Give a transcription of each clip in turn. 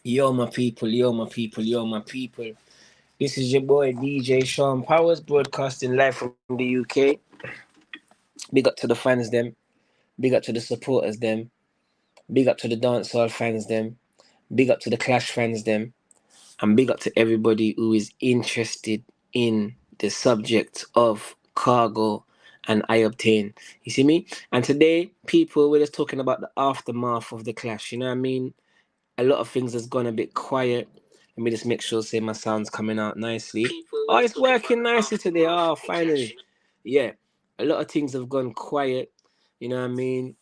Yo, my people, yo, my people, yo, my people. This is your boy DJ Sean Powers broadcasting live from the UK. Big up to the fans, them. Big up to the supporters, them. Big up to the dancehall fans, them. Big up to the Clash fans, them. And big up to everybody who is interested in the subject of cargo and I-octane. You see me? And today, people, we're just talking about the aftermath of the clash. You know what I mean? A lot of things has gone a bit quiet. Let me just make sure, say my sound's coming out nicely. Oh, it's working nicely today. Oh, finally. Yeah, a lot of things have gone quiet. You know what I mean?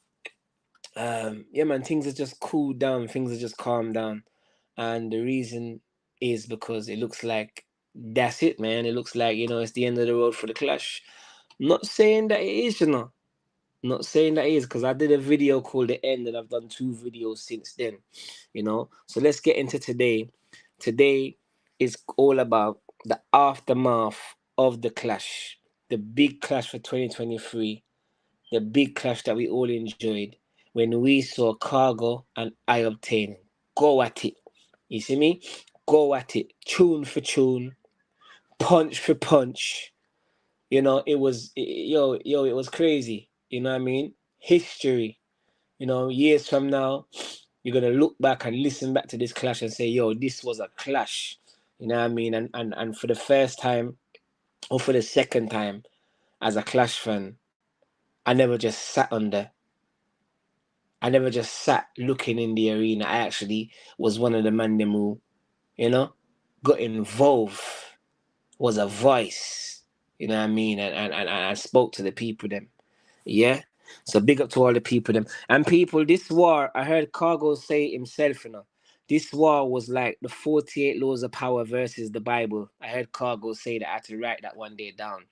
Yeah, man, things have just cooled down. Things have just calmed down. And the reason is because it looks like that's it, man. It looks like, it's the end of the road for the clash. Not saying that it is, Not saying that it is, because I did a video called The End and I've done 2 videos since then. So let's get into today. Today is all about the aftermath of the clash, the big clash for 2023, the big clash that we all enjoyed when we saw Khago and I-octain go at it. You see me? Go at it, tune for tune, punch for punch. It was crazy. You know what I mean? History. Years from now, you're gonna look back and listen back to this clash and say, yo, this was a clash. You know what I mean? And for the first time or for the second time as a clash fan, I never just sat on there. I never just sat looking in the arena. I actually was one of the man them who, you know, got involved, was a voice. You know what I mean? And I spoke to the people them. Yeah. So big up to all the people them. And people, this war, I heard Khago say it himself, This war was like the 48 laws of power versus the Bible. I heard Khago say that. I had to write that one day down.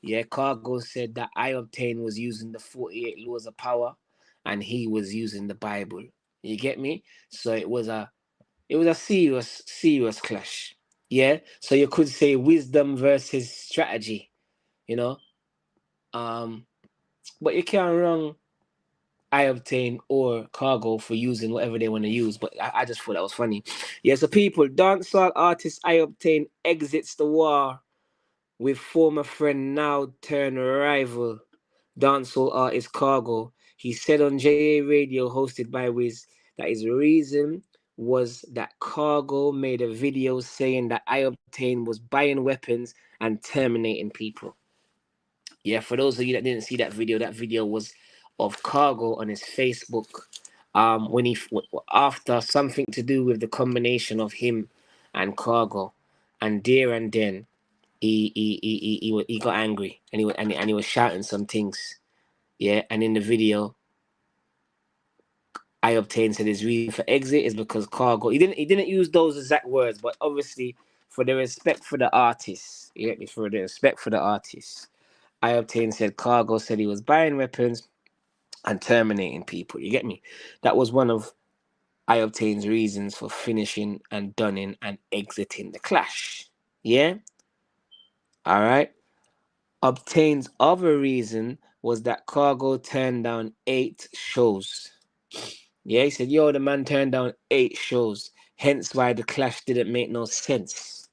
Yeah, Khago said that I-octain was using the 48 laws of power and he was using the Bible. You get me? So it was a serious clash. Yeah. So you could say wisdom versus strategy, you know. Um, but you can't wrong I-octain or Khago for using whatever they want to use. But I just thought that was funny. Yeah, so people, dancehall artist I-octain exits the war with former friend now turned rival dancehall artist Khago. He said on JA Radio hosted by Wiz that his reason was that Khago made a video saying that I-octain was buying weapons and terminating people. Yeah, for those of you that didn't see that video was of Khago on his Facebook. When after something to do with the combination of him and Khago, and there and then he got angry and he was shouting some things. Yeah, and in the video, I-octain said his reason for exit is because Khago. He didn't use those exact words, but obviously for the respect for the artist, for the respect for the artist. I-octain said Khago said he was buying weapons and terminating people. You get me? That was one of I-octain's reasons for finishing and dunning and exiting the clash. Yeah? Alright. Obtain's other reason was that Khago turned down 8 shows. Yeah, he said, yo, the man turned down 8 shows. Hence why the clash didn't make no sense.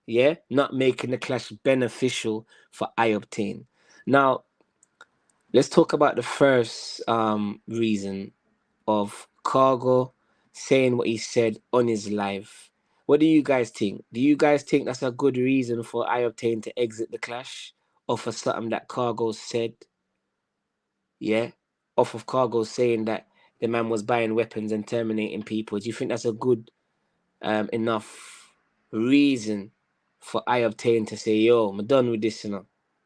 Yeah? Not making the clash beneficial for I-octain. Now, let's talk about the first reason of Khago saying what he said on his live. What do you guys think? Do you guys think that's a good reason for I-octain to exit the clash? Or for something that Khago said? Yeah? Off of Khago saying that the man was buying weapons and terminating people. Do you think that's a good enough reason for I-octain to say, yo, I'm done with this,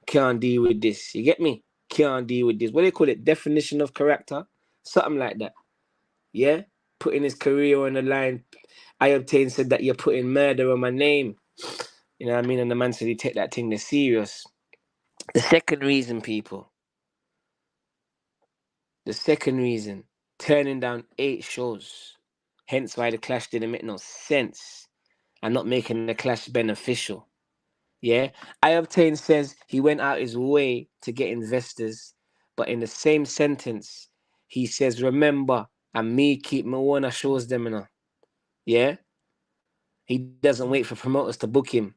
Can't deal with this. You get me? Can't deal with this. What do they call it? Definition of character? Something like that. Yeah? Putting his career on the line. I-octain said that you're putting murder on my name. You know what I mean? And the man said he take that thing the serious. The second reason, people. The second reason. Turning down 8 shows. Hence why the clash didn't make no sense. And not making the clash beneficial. Yeah? I-octain says he went out his way to get investors. But in the same sentence, he says, remember, and me keep my one shows them, Yeah, he doesn't wait for promoters to book him,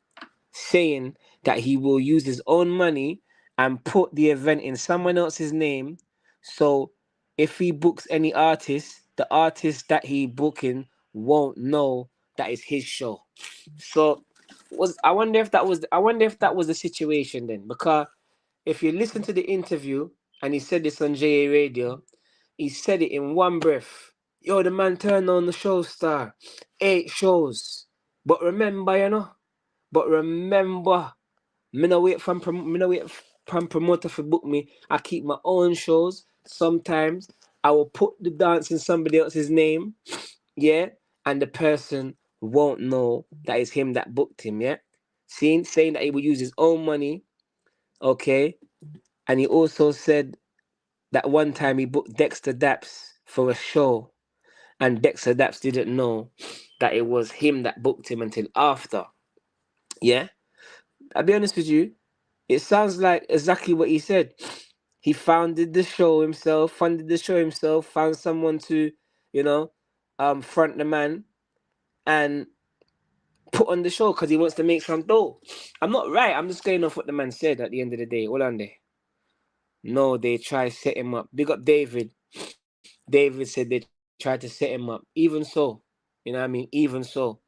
saying that he will use his own money and put the event in someone else's name. So if he books any artist, the artist that he booking won't know that it's his show. So I wonder if that was the situation then, because if you listen to the interview, and he said this on JA Radio, he said it in one breath. Yo, the man turned on the show star. 8 shows. But remember, me no wait from promoter for book me. I keep my own shows. Sometimes I will put the dance in somebody else's name, yeah, and the person won't know that it's him that booked him, yeah. Saying that he will use his own money, okay, and he also said that one time he booked Dexter Daps for a show, and Dexter Daps didn't know that it was him that booked him until after. Yeah, I'll be honest with you. It sounds like exactly what he said. He founded the show himself, funded the show himself, found someone to, you know, front the man and put on the show because he wants to make some dough. I'm not right. I'm just going off what the man said at the end of the day. Hold on there. No, they try set him up. Big up David. David said they tried to set him up. Even so, you know what I mean? Even so.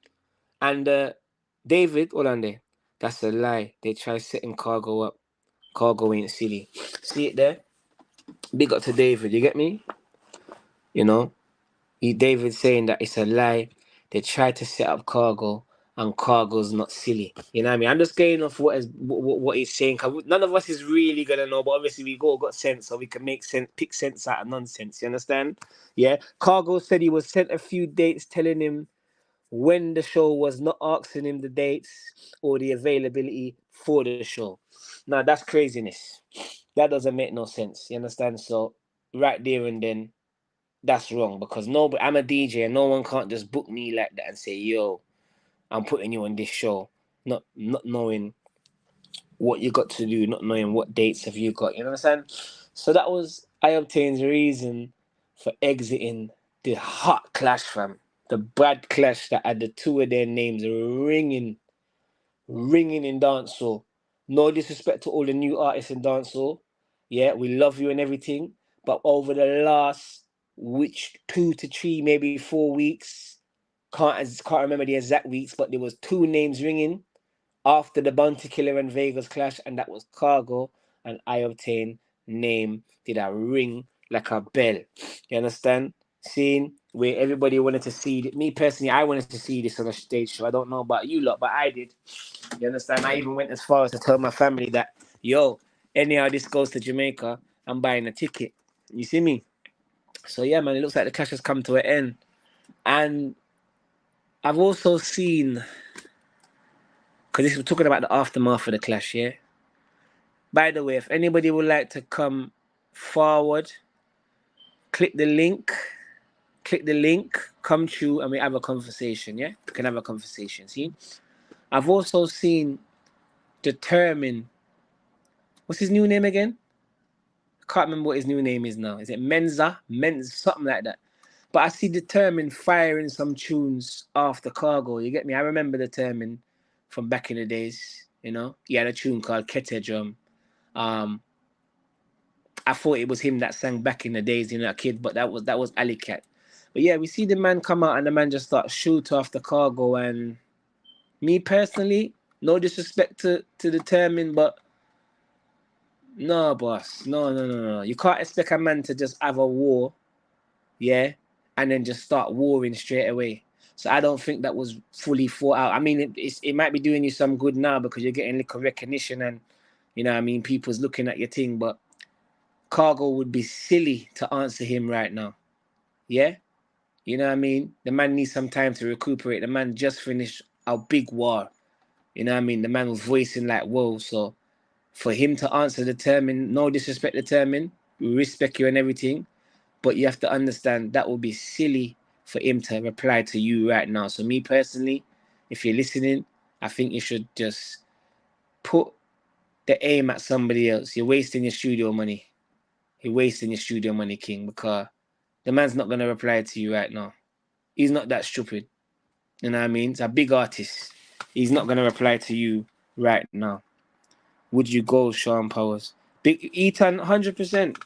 And David, hold on there. That's a lie. They try setting Cargo up. Cargo ain't silly. See it there? Big up to David. You get me? You know, David saying that it's a lie. They tried to set up Cargo, and Cargo's not silly. You know what I mean? I'm just going off what he's saying, because none of us is really gonna know. But obviously we got sense, so we can make sense, pick sense out of nonsense. You understand? Yeah. Cargo said he was sent a few dates telling him when the show was, not asking him the dates or the availability for the show. Now that's craziness. That doesn't make no sense. You understand? So right there and then, that's wrong, because nobody, I'm a DJ and no one can't just book me like that and say, yo, I'm putting you on this show, not knowing what you got to do, not knowing what dates have you got. You know what I'm saying? So that was I-Octain's reason for exiting the hot clash, fam. The bad clash that had the two of their names ringing in dancehall. No disrespect to all the new artists in dancehall. Yeah, we love you and everything. But over the last, which 2 to 3, maybe 4 weeks, can't remember the exact weeks, but there was two names ringing after the Bounty Killer and Vegas clash, and that was Cargo and I-Octain. Name did I ring like a bell. You understand? Seeing where everybody wanted to see it. Me personally, I wanted to see this on a stage show. I don't know about you lot, but I did. You understand? I even went as far as to tell my family that, yo, anyhow this goes to Jamaica, I'm buying a ticket. You see me? So yeah, man, it looks like the clash has come to an end. And I've also seen, because this was talking about the aftermath of the clash, yeah? By the way, if anybody would like to come forward, click the link, come through, and we have a conversation, yeah? We can have a conversation, see? I've also seen Determine, what's his new name again? I can't remember what his new name is now. Is it Menza, something like that. But I see Determine firing some tunes after Cargo. You get me? I remember Determine from back in the days. You know, he had a tune called Kete Drum. I thought it was him that sang back in the days, you know, a kid, but that was Alley Cat. But yeah, we see the man come out and the man just start shoot after Cargo. And me personally, no disrespect to Determine, but no, boss, no. You can't expect a man to just have a war, yeah, and then just start warring straight away. So I don't think that was fully thought out. I mean, it might be doing you some good now because you're getting little recognition and, you know what I mean, people's looking at your thing, but Cargo would be silly to answer him right now. Yeah? You know what I mean? The man needs some time to recuperate. The man just finished a big war. You know what I mean? The man was voicing like, whoa. So for him to answer Determine, no disrespect Determine, we respect you and everything, but you have to understand that would be silly for him to reply to you right now. So me personally, if you're listening, I think you should just put the aim at somebody else. You're wasting your studio money. You're wasting your studio money, King, because the man's not going to reply to you right now. He's not that stupid. You know what I mean? It's a big artist. He's not gonna reply to you right now. Would you go, Djshaunpowers? Big Eton, 100%.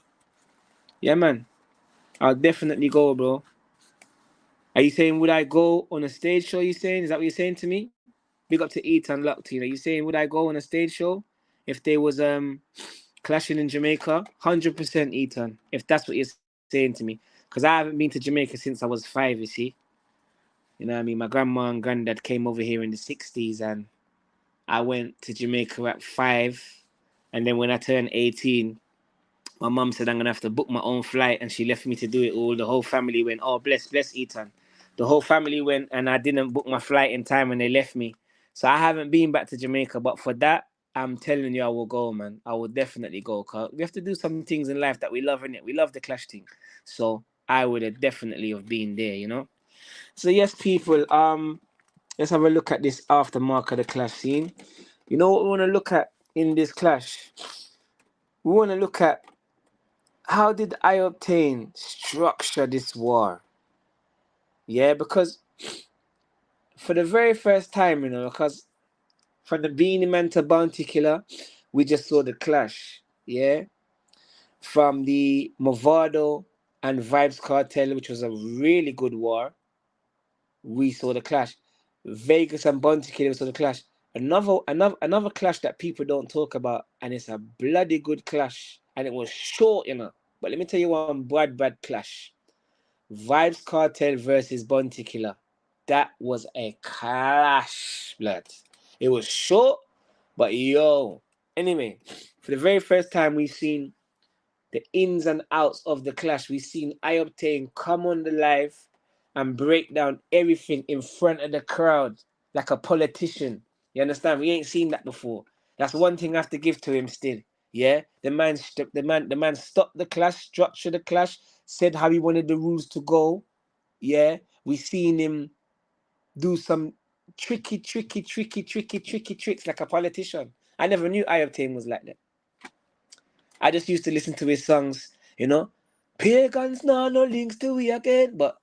Yeah, man. I'll definitely go, bro. Are you saying would I go on a stage show? You saying is that what you're saying to me? Big up to Eton Lockton. Are you saying would I go on a stage show if they was clashing in Jamaica? 100% Eton. If that's what you're saying to me, because I haven't been to Jamaica since I was 5. You see, you know what I mean. My grandma and granddad came over here in the '60s, and I went to Jamaica at 5, and then when I turned 18. My mum said I'm gonna have to book my own flight, and she left me to do it all. The whole family went. Oh, bless Eton. The whole family went, and I didn't book my flight in time, and they left me. So I haven't been back to Jamaica, but for that, I'm telling you, I will go, man. I will definitely go. Cause we have to do some things in life that we love, innit? We love the clash thing, so I would have definitely have been there, you know. So yes, people. Let's have a look at this aftermath of the clash scene. You know what we want to look at in this clash? We want to look at how did I-octain structure this war? Yeah, because for the very first time, you know, because from the Beanie Man to Bounty Killer, we just saw the clash. Yeah, from the Movado and Vibes Cartel, which was a really good war, we saw the clash. Vegas and Bounty Killer, we saw the clash. Another clash that people don't talk about, and it's a bloody good clash, and it was short, you know. But let me tell you one bad clash. Vibes Cartel versus Bounty Killer. That was a clash, blood. It was short, but yo. Anyway, for the very first time, we've seen the ins and outs of the clash. We've seen I-octain come on the live and break down everything in front of the crowd like a politician. You understand? We ain't seen that before. That's one thing I have to give to him still. Yeah, the man stopped the clash, structured the clash, said how he wanted the rules to go. Yeah, we seen him do some tricky tricks like a politician. I never knew I-octain was like that. I just used to listen to his songs, you know. Pagans now no links to we again, but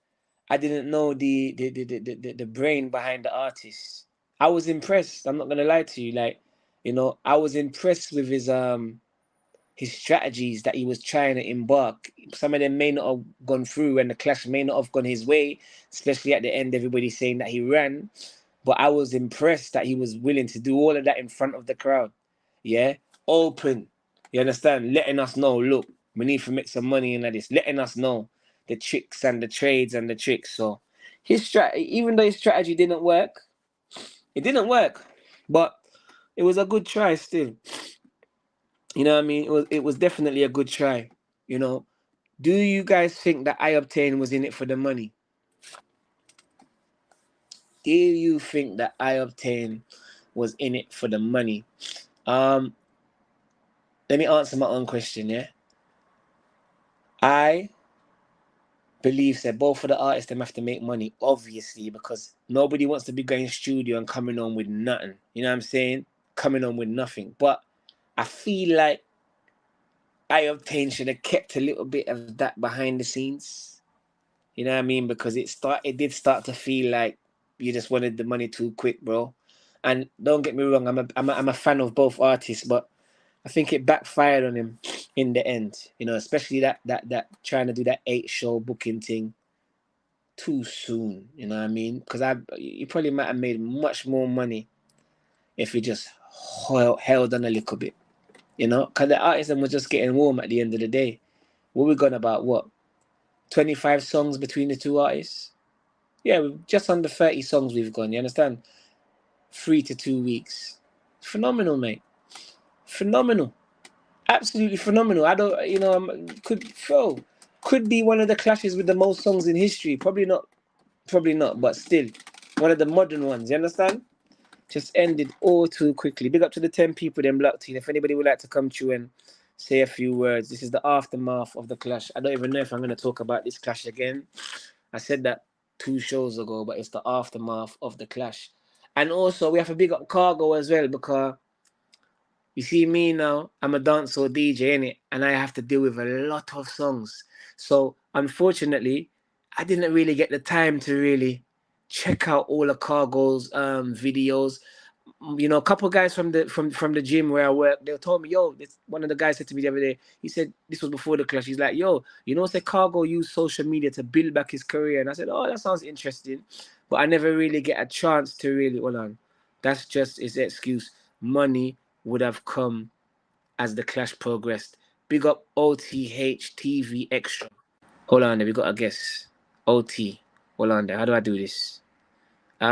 I didn't know the brain behind the artist. I was impressed. I'm not gonna lie to you, like, you know, I was impressed with his strategies that he was trying to embark. Some of them may not have gone through, and the clash may not have gone his way, especially at the end, everybody's saying that he ran. But I was impressed that he was willing to do all of that in front of the crowd. Yeah? Open. You understand? Letting us know, look, we need to make some money in this. Letting us know the tricks and the trades and the tricks. So his strategy, even though his strategy didn't work, it didn't work. But it was a good try still. You know what I mean? It was definitely a good try. You know. Do you guys think that I-octain was in it for the money? Do you think that I-octain was in it for the money? Let me answer my own question, yeah? I believe that both of the artists them have to make money, obviously, because nobody wants to be going studio and coming on with nothing. You know what I'm saying? Coming on with nothing. But I feel like I-octain should have kept a little bit of that behind the scenes. You know what I mean? Because it did start to feel like you just wanted the money too quick, bro. And don't get me wrong, I'm a fan of both artists, but I think it backfired on him in the end. You know, especially that trying to do that 8-show booking thing too soon. You know what I mean? Because you probably might have made much more money if you just held on a little bit. You know, because the artists was just getting warm at the end of the day. We gone about what, 25 songs between the two artists? Yeah, just under 30 songs we've gone. You understand? 3 to 2 weeks. Phenomenal, mate. Phenomenal. Absolutely phenomenal. I don't, you know, could be one of the clashes with the most songs in history. Probably not, but still, one of the modern ones. You understand? Just ended all too quickly. Big up to the 10 people them blocked in. If anybody would like to come through and say a few words, this is the aftermath of the clash. I don't even know if I'm going to talk about this clash again. I said that 2 shows ago, but it's the aftermath of the clash. And also, we have to big up Khago as well, because you see me now, I'm a dancehall DJ, innit? And I have to deal with a lot of songs. So, unfortunately, I didn't really get the time to really check out all of Khago's videos. You know, a couple guys from the gym where I work, they told me, yo, this, one of the guys said to me the other day, he said this was before the clash. He's like, yo, you know, say Khago used social media to build back his career, and I said, oh, that sounds interesting, but I never really get a chance to really hold on. That's just his excuse. Money would have come as the clash progressed. Big up OTH TV Extra. Hold on there, we got a guess. OT. Hold on there. How do I do this? Hold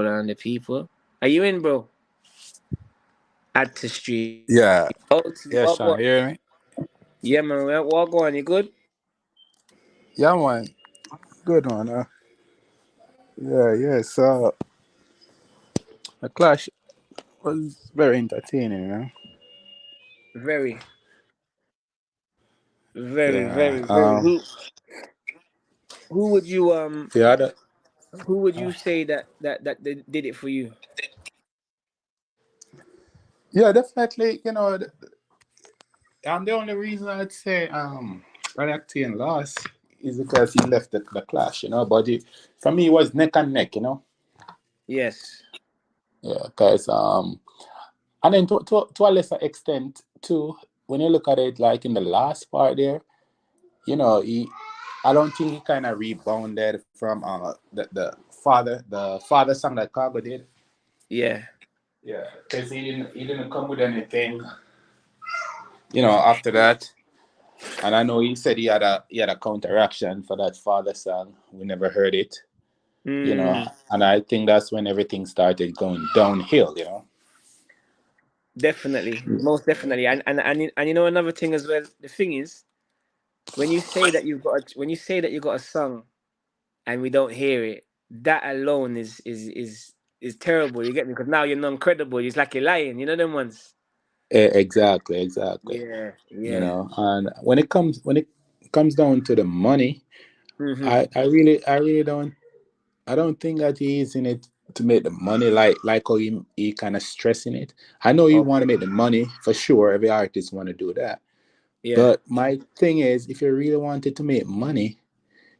on the people. Are you in, bro? Add to stream. Yeah, OT, yeah, what Sean, go? you hear me? Yeah, man. What go on? You good? Yeah, man, good one. Yeah. So the clash was very entertaining, you know. Very, very, Yeah, very, very. Who would you the other, who would you say that they did it for you? yeah, definitely. You know, the only reason I'd say I-octain lost is because he left the clash, you know. But for me, it was neck and neck, you know. Yes. Yeah, because and then to a lesser extent too, when you look at it, like in the last part there, you know, I don't think he kind of rebounded from the father song that Khago did. Yeah. Yeah, because he didn't come with anything, you know, after that. And I know he said he had a counteraction for that father song. We never heard it, you know. Mm, And I think that's when everything started going downhill, you know. definitely. Most definitely. And you know another thing as well. The thing is, when you say that when you say that you got a song and we don't hear it, that alone is terrible. You get me? Because now you're non-credible. It's like you're lying. You know them ones. Exactly. Yeah, You yeah. know, and when it comes down to the money, Mm-hmm. I really don't think that he's in it to make the money like how he kind of stressing it. I know you want to Okay. make the money for sure. Every artist want to do that. Yeah. But my thing is, if you really wanted to make money,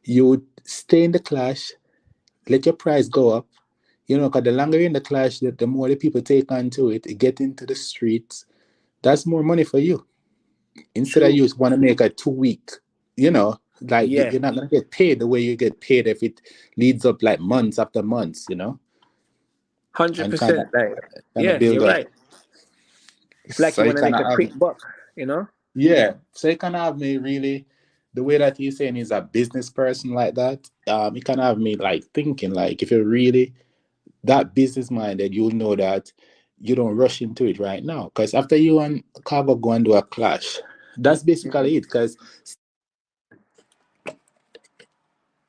you would stay in the clash, let your price go up. You know, because the longer you're in the clash, the more the people take onto it, get into the streets. That's more money for you. Instead of True. you just want to make a 2 week, you know, like Yeah. you're not gonna get paid the way you get paid if it leads up like months after months, you know, hundred and kind of percent. Like, kind of yeah, build you're up. right. It's like So you you want to kind make of a have, quick buck. You know. yeah. So you kind of have me really, the way that he's saying he's a business person like that. You kind of have me like thinking like if you're really that business minded, you'll know that you don't rush into it right now. Because after you and Cargo go and do a clash, that's Mhm. basically it. Because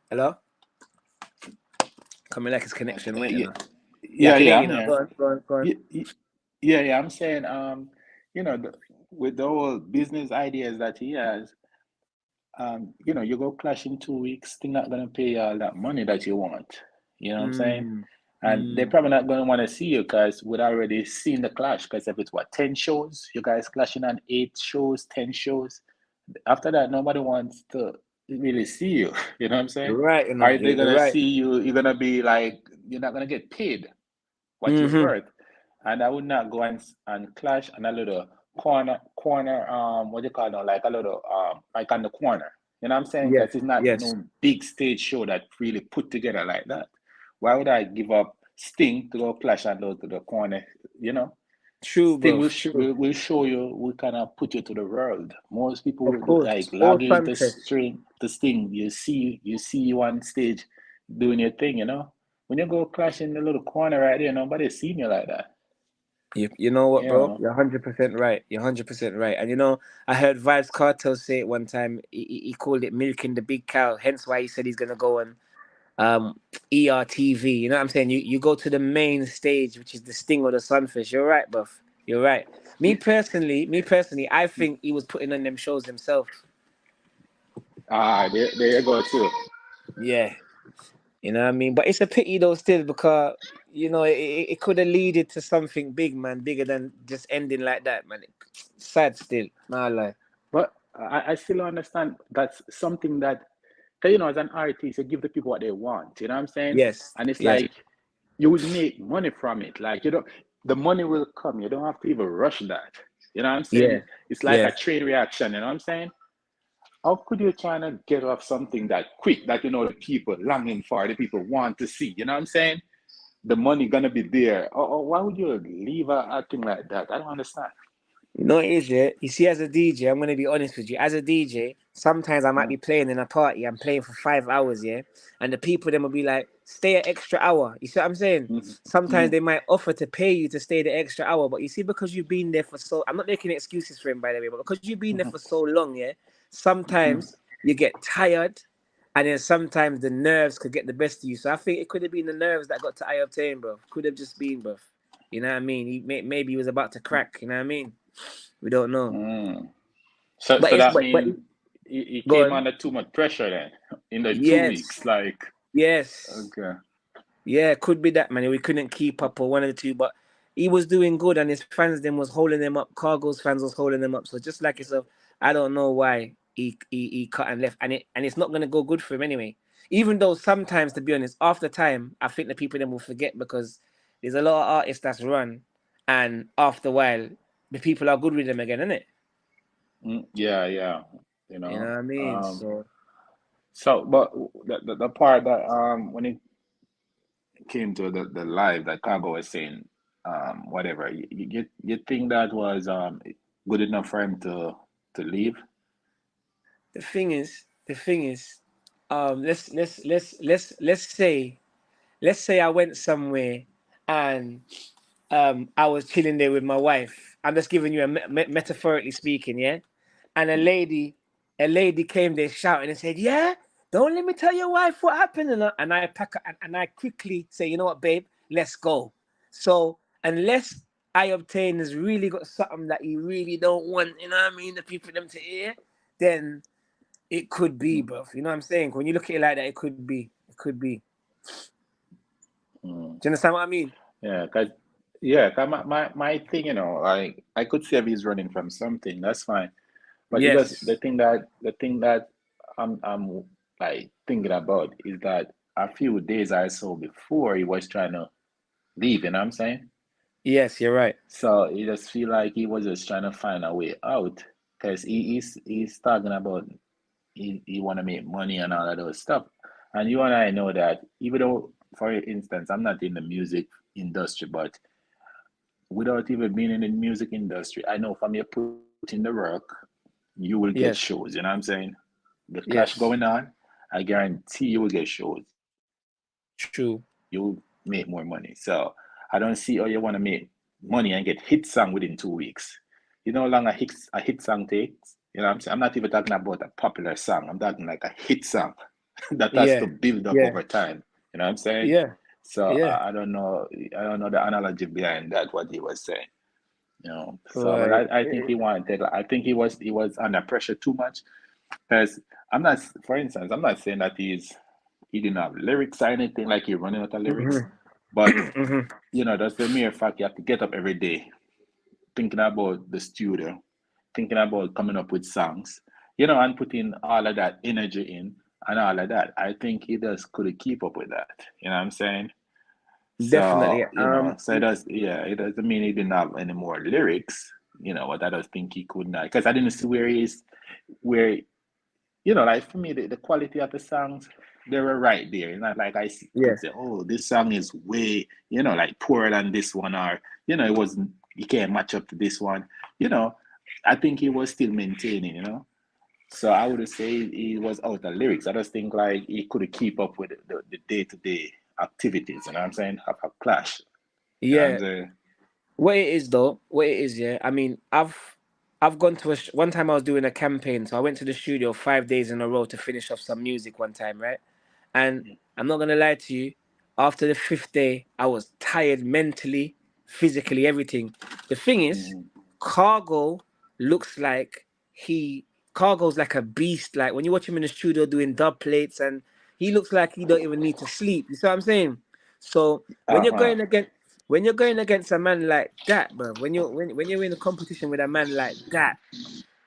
Hello. Coming like his connection went. You yeah, know. Yeah, I yeah, can hear yeah, you I'm now. here. Go on. Go on. Go on. Yeah. I'm saying, you know, with the whole business ideas that he has, you know, you go clash in 2 weeks, they're not gonna pay you all that money that you want. You know what I'm saying? Mm, And they're mm. probably not gonna want to see you because we'd already seen the clash. Because if it's what 10 shows, you guys clashing on 8 shows, 10 shows. After that, nobody wants to really see you. You know what I'm You're saying? right. You Or know. if they're You're gonna right. see you, you're gonna be like, you're not gonna get paid what you're Mm-hmm. worth. And I would not go and clash on a little corner what do you call it, like a little like on the corner. You know what I'm saying? Yes. Because it's not Yes. no big stage show that really put together like that. Why would I give up Sting to go clash and go to the corner? You know, True, Sting bro. will, True. will show you, will kind of put you to the world. Most people Of would like course. All log into fanfest. stream to Sting. You see you on stage doing your thing. You know, when you go clash in the little corner right there, nobody seen you like that. You know what, You bro? know, You're 100% right. You're 100% right. And you know, I heard Vibes Cartel say it one time. He called it milking the big cow. Hence why he said he's gonna go on ERTV. You know what I'm saying? You go to the main stage, which is the Sting or the Sunfish. You're right, buff. You're right. Me personally, I think he was putting on them shows himself. there you go too. Yeah. You know what I mean? But it's a pity though, still, because you know it could have leaded to something big, man, bigger than just ending like that, man. Sad still, nah lie. But I still understand that's something that Cause you know, as an artist, you give the people what they want. You know what I'm saying? Yes, And it's yes, like you will make money from it. Like you don't, the money will come. You don't have to even rush that. You know what I'm saying? yeah, It's like yeah. a chain reaction. You know what I'm saying? How could you try to get off something that quick that you know the people longing for, the people want to see? You know what I'm saying? The money gonna be there. Or why would you leave a thing like that? I don't understand. You know what it is, yeah? You see, as a DJ, I'm going to be honest with you. As a DJ, sometimes I might Mm, be playing in a party. I'm playing for 5 hours, yeah? And the people then will be like, stay an extra hour. You see what I'm saying? mm, Sometimes mm, they might offer to pay you to stay the extra hour. But you see, because you've been there for so... I'm not making excuses for him, by the way, but because you've been there mm, for so long, yeah? mm, Sometimes you get tired. And then sometimes the nerves could get the best of you. So I think it could have been the nerves that got to I-octain, bro. Could have just been, bro. You know what I mean? Maybe he was about to crack. You know what I mean? We don't know. mm. So, But so it's that but means he go came on. under too much pressure then in the two Yes. weeks. Like, Yes. okay. Yeah, could be that man. We couldn't keep up or one of the two, but he was doing good and his fans then was holding them up. Cargo's fans was holding them up. So just like yourself, I don't know why he cut and left. And it's not gonna go good for him anyway. Even though sometimes, to be honest, after time, I think the people then will forget because there's a lot of artists that's run and after a while the people are good with them again, isn't it? Yeah, yeah. You You know know. what I mean? So So, but the part that when it came to the live that Khago was saying, whatever, you think that was good enough for him to leave? the thing is, let's say I went somewhere and I was chilling there with my wife. I'm just giving you a metaphorically speaking, yeah. And a lady came there shouting and said, "Yeah, don't let me tell your wife what happened." And I pack and I quickly say, "You know what, babe? Let's go." So unless I-octain has really got something that you really don't want, you know what I mean, the people them to hear, then it could be, Mm, bro. You know what I'm saying? When you look at it like that, it could be. It could be. Do mm. you understand what I mean? Yeah, cause yeah, 'cause my thing, you know, like I could see if he's running from something, that's fine. But it does Yes. the thing that I'm like thinking about is that a few days or so before he was trying to leave, you know what I'm saying? Yes, you're right. So you just feel like he was just trying to find a way out because he's talking about he want to make money and all of those stuff. And you and I know that even though, for instance, I'm not in the music industry, but without even being in the music industry, I know from you put in the work, you will get shows. You Yes. know what I'm saying? The clash going Yes. on, I guarantee you will get shows. You will make more money. True. So I don't see how you want to make money and get hit song within 2 weeks. You know how long a hit song takes? You know what I'm saying? I'm not even talking about a popular song. I'm talking like a hit song that has to build up Yeah. over time. Yeah. You know what I'm saying? Yeah. So Yeah. I don't know the analogy behind that what he was saying. You know, so but Right. I think he wanted. I think he was under pressure too much because I'm not. For instance, I'm not saying that he didn't have lyrics or anything like he's running out of lyrics, Hmm. but Hmm. you know that's the mere fact you have to get up every day thinking about the studio, thinking about coming up with songs, you know, and putting all of that energy in and all of that. I think he just couldn't keep up with that. You know what I'm saying? Definitely. So, you know, so it does, yeah, it doesn't mean he didn't have any more lyrics, you know, but I don't think he could not, because I didn't see where he's, where, you know, like for me, the quality of the songs, they were right there. It's not like could Yes. say, oh, this song is way, you know, like poorer than this one, or, you know, it wasn't, you can't match up to this one. You know, I think he was still maintaining, you know. So I would say he was out of lyrics. I just think like he couldn't keep up with the day-to-day activities, you know what I'm saying? Have a clash. You know what I'm Yeah. saying? What it is though, what it is, yeah. I mean, I've gone to one time I was doing a campaign, so I went to the studio 5 days in a row to finish off some music one time, right? And I'm not gonna lie to you, after the fifth day, I was tired mentally, physically, everything. The thing is, Mm-hmm. Cargo looks like he Cargo's like a beast. Like when you watch him in the studio doing dub plates, and he looks like he don't even need to sleep. You see what I'm saying? So Uh-huh. when you're going against a man like that, bro, when you're in a competition with a man like that,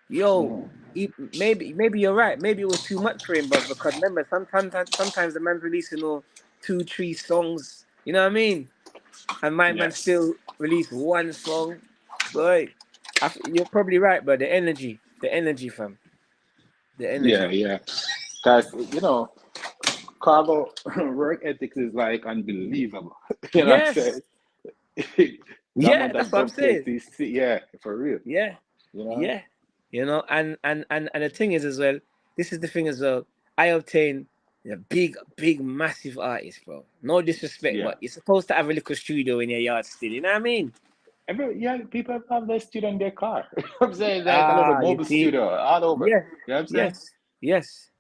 yo, Mm-hmm. maybe you're right. Maybe it was too much for him, bro. Because remember, sometimes the man's releasing all two, three songs. You know what I mean? And my man Yes. still released one song. Boy, you're probably right, bro. The energy, fam, the Yeah, energy. yeah. Because, cargo work ethics is like unbelievable. You know what I'm Yes, saying? The yeah, amount that's of what I'm dub plates saying. you see, yeah, for real. Yeah, You know? yeah. You know, and the thing is as well. This is the thing as well. I obtain a big, massive artist, bro. No disrespect, Yeah. but you're supposed to have a little studio in your yard still. You know what I mean? Yeah, people have their studio in their car. I'm saying like a little Ah, you mobile see? studio all over. Yeah. You know what I'm saying? Yes. Yes.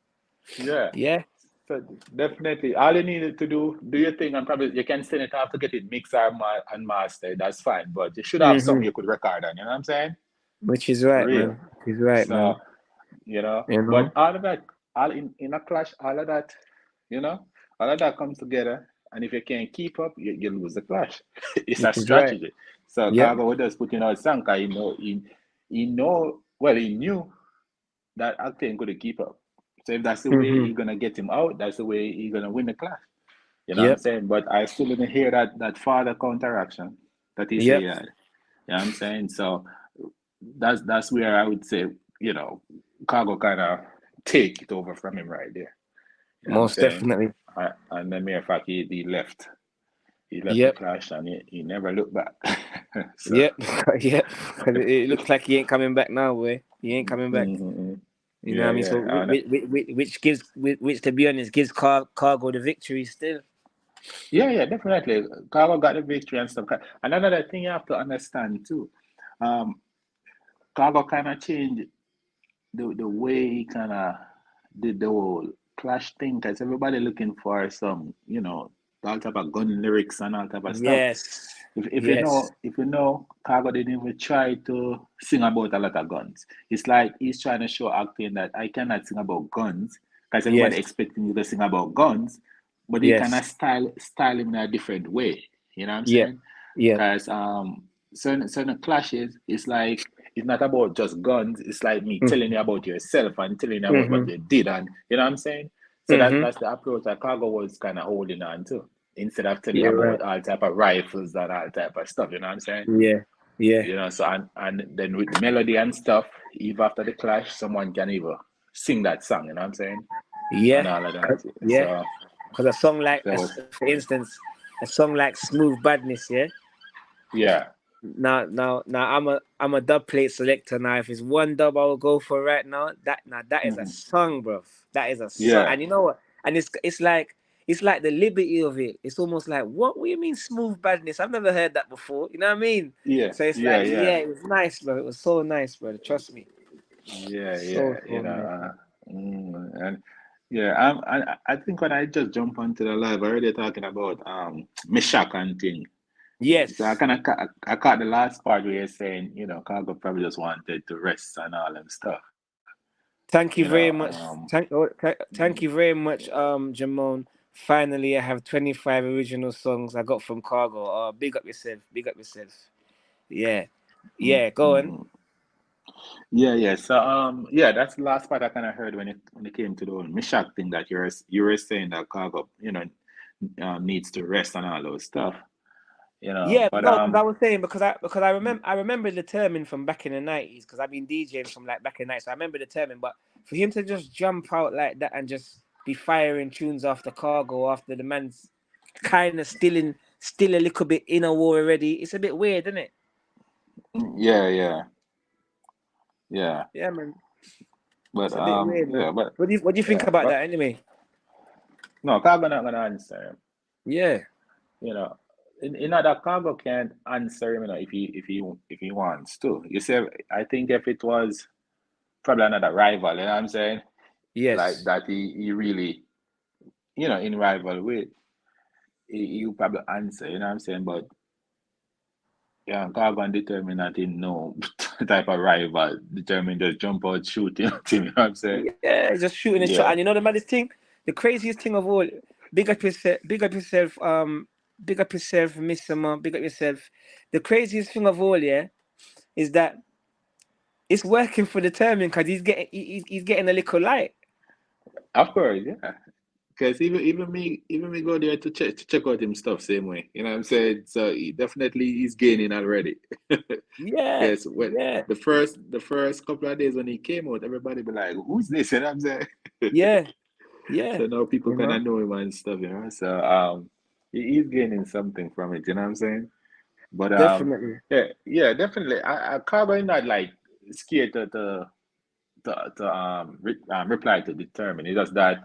Yeah. Yeah. So definitely, all you needed to do your thing, and probably you can send it off to get it mixed and mastered. That's fine, but you should have something Mm-hmm. you could record on. You know what I'm saying? Which is For right, real. man. Which is right, So man. You but know. all of that, all in a clash, all of that, you know, all of that comes together. And if you can't keep up, you lose the clash. It's a Which is right. strategy. So Yep. Cargo was just putting out Sanka, he knew that Octane couldn't keep up. So if that's the way Mm-hmm. you're gonna get him out, that's the way you're gonna win the clash. You know what I'm Yep. saying? But I still didn't hear that father counteraction that he said Yep. he had. You know what I'm saying? So that's where I would say, Cargo kind of take it over from him right there. You know what I'm Most saying? definitely. And the mere fact he left. He left the Yep. clash and he never looked back. So Yep. Yep. 'Cause it looks like he ain't coming back now, boy. He ain't coming back. mm-hmm. You know what Yeah, I mean? So yeah. And which gives which to be honest gives Cargo the victory still. yeah, yeah, definitely. Cargo got the victory and stuff. And another thing you have to understand too, um, Cargo kind of changed the way he kind of did the whole clash thing because everybody looking for some, all type of gun lyrics and all type of stuff. Yes. If you Yes. know, Cargo didn't even try to sing about a lot of guns. It's like he's trying to show acting that I cannot sing about guns because everybody Yes. expecting you to sing about guns, but he kind Yes. of style him in a different way. You know what I'm Yep. saying? Yep. Because certain clashes, it's like it's not about just guns. It's like me Mm. telling you about yourself and telling you about what Mhm. you did, and you know what I'm saying. So Mhm. that's the approach that Cargo was kind of holding on to instead of telling You're about right. all type of rifles and all type of stuff. You know what I'm saying? Yeah. Yeah. So and then with melody and stuff, even after the clash, someone can even sing that song. You know what I'm saying? And Yeah. all of that. Yeah. So Because a song like, that was for instance, a song like "Smooth Badness," yeah. yeah. Now, I'm a dub plate selector. Now, if it's one dub I will go for right now, that is a Mhm. song, bro. That is a song, Yeah. and you know what? And it's like the liberty of it. It's almost like what? What do you mean smooth badness? I've never heard that before. You know what I mean? Yeah. So it's Yeah. like, Yeah. yeah, it was nice, bro. It was so nice, brother. Trust me, Yeah. Yeah. so nice, man. And yeah, I think when I just jump onto the live, I already talking about Mishak and thing. So Yes. I caught the last part where you're saying, Cargo probably just wanted to rest and all them stuff. Thank you very much. Um, Thank you very much, Jamon. Finally, I have 25 original songs I got from Cargo. Big up yourself. Big up yourself. Yeah. mm, Yeah, go on. mm. Yeah, yeah. So yeah, that's the last part I kind of heard when it came to the whole Mishak thing that you were saying that Cargo, needs to rest and all those stuff, Yeah, But no, because I was saying because I remember the terming from back in the 90s because I've been DJing from like back in the 90s. So I remember the terming, but for him to just jump out like that and just be firing tunes after Cargo after the man's kind of still a little bit in a war already, it's a bit weird, isn't it? yeah, yeah, yeah. Yeah, man. But It's a bit weird, man. yeah, but What do you think yeah, about but that anyway? no, Cargo not gonna answer him. Yeah. You know, that Cargo can't answer him, if he wants to. You see, I think if it was probably another rival, you know what I'm saying? Like Yes. that he really, in rival with, he will probably answer, you know what I'm saying? But yeah, Cargo determined that he no type of rival, determined just jump out, shoot him, you know what I'm saying? Yeah, just shooting a shot. Yeah. And you know the maddest thing? The craziest thing of all, big up yourself, Mr. Man, big up yourself. The craziest thing of all, yeah, is that it's working for Determined because he's getting a little light. Of course, yeah. Because even me go there to check out him stuff same way. You know what I'm saying? So he definitely he's gaining already. Yeah, Yes, when yeah, the first couple of days when he came out, everybody be like, "Who's this?" You know what I'm saying? yeah, yeah. So now people You kind know, of know him and stuff, you know. So he's gaining something from it. You know what I'm saying? But definitely. yeah, yeah, definitely. I Cargo not like scared to reply to determine. It's just that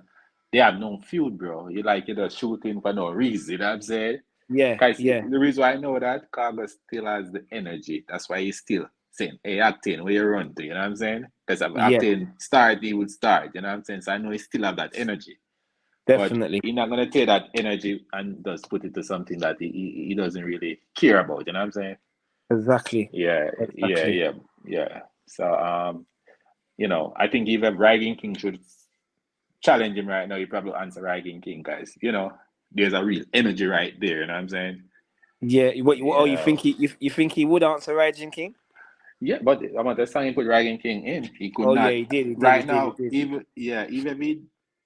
they have no feud, bro. You're just shooting for no reason. You know what I'm saying? Yeah, Guys, yeah, the reason why I know that Cargo still has the energy. That's why he's still saying, "Hey, Octane, where you run to?" You know what I'm saying? Because if yeah. Octane start, he would start. You know what I'm saying? So I know he still have that energy, but Definitely. he's not gonna take that energy and just put it to something that he doesn't really care about. You know what I'm saying? Exactly. Yeah, yeah, Exactly. yeah, yeah. So I think even Ragging King should challenge him right now. He probably answer Ragging King, guys. There's a real energy right there. You know what I'm saying? Yeah. Oh, you Yeah, think you think he would answer Raging King? yeah. But I'm at the time he put Ragging King in. He could Oh yeah, not he did. He did. He right did. He now. did. Even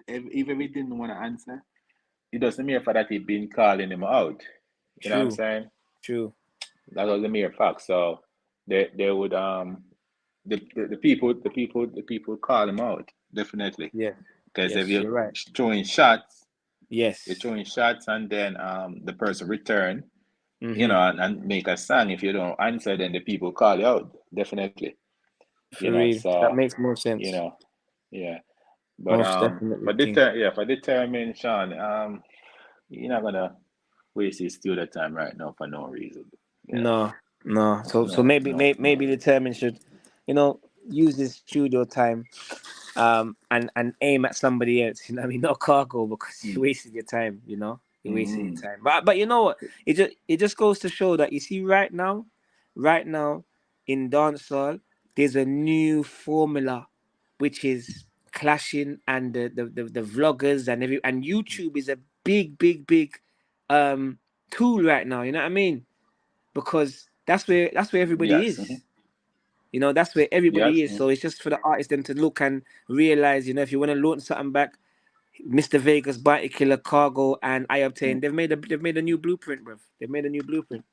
if he didn't want to answer, it doesn't mean for that he been calling him out. You know what I'm True. saying? True. That was a mere fact. So they would the people call him out definitely Yeah. because if Yes, you're you're right. throwing shots, you're Yes. throwing shots and then the person return, Mm-hmm. and make a song. If you don't answer, then the people call you out definitely. For real. That So makes more you sense. know, yeah. But Most definitely, King. for determine Sean, you're not gonna waste his studio time right now for no reason. No, no. So No, maybe no, no. maybe the Determined should, use his studio time and aim at somebody else. You know what I mean? Not Cargo because you Mm. wasted your time, You wasted your Mm. time. But you know what? It just goes to show that you see right now in dancehall, there's a new formula which is clashing and the vloggers and YouTube is a big tool right now, you know what I mean? Because that's where everybody Yes. is. That's where everybody Yes. is. So it's just for the artists then to look and realize, if you want to launch something back, Mr. Vegas, Bite Killer, Cargo, and I-octain, Mm. they've made a new blueprint, bruv. They've made a new blueprint.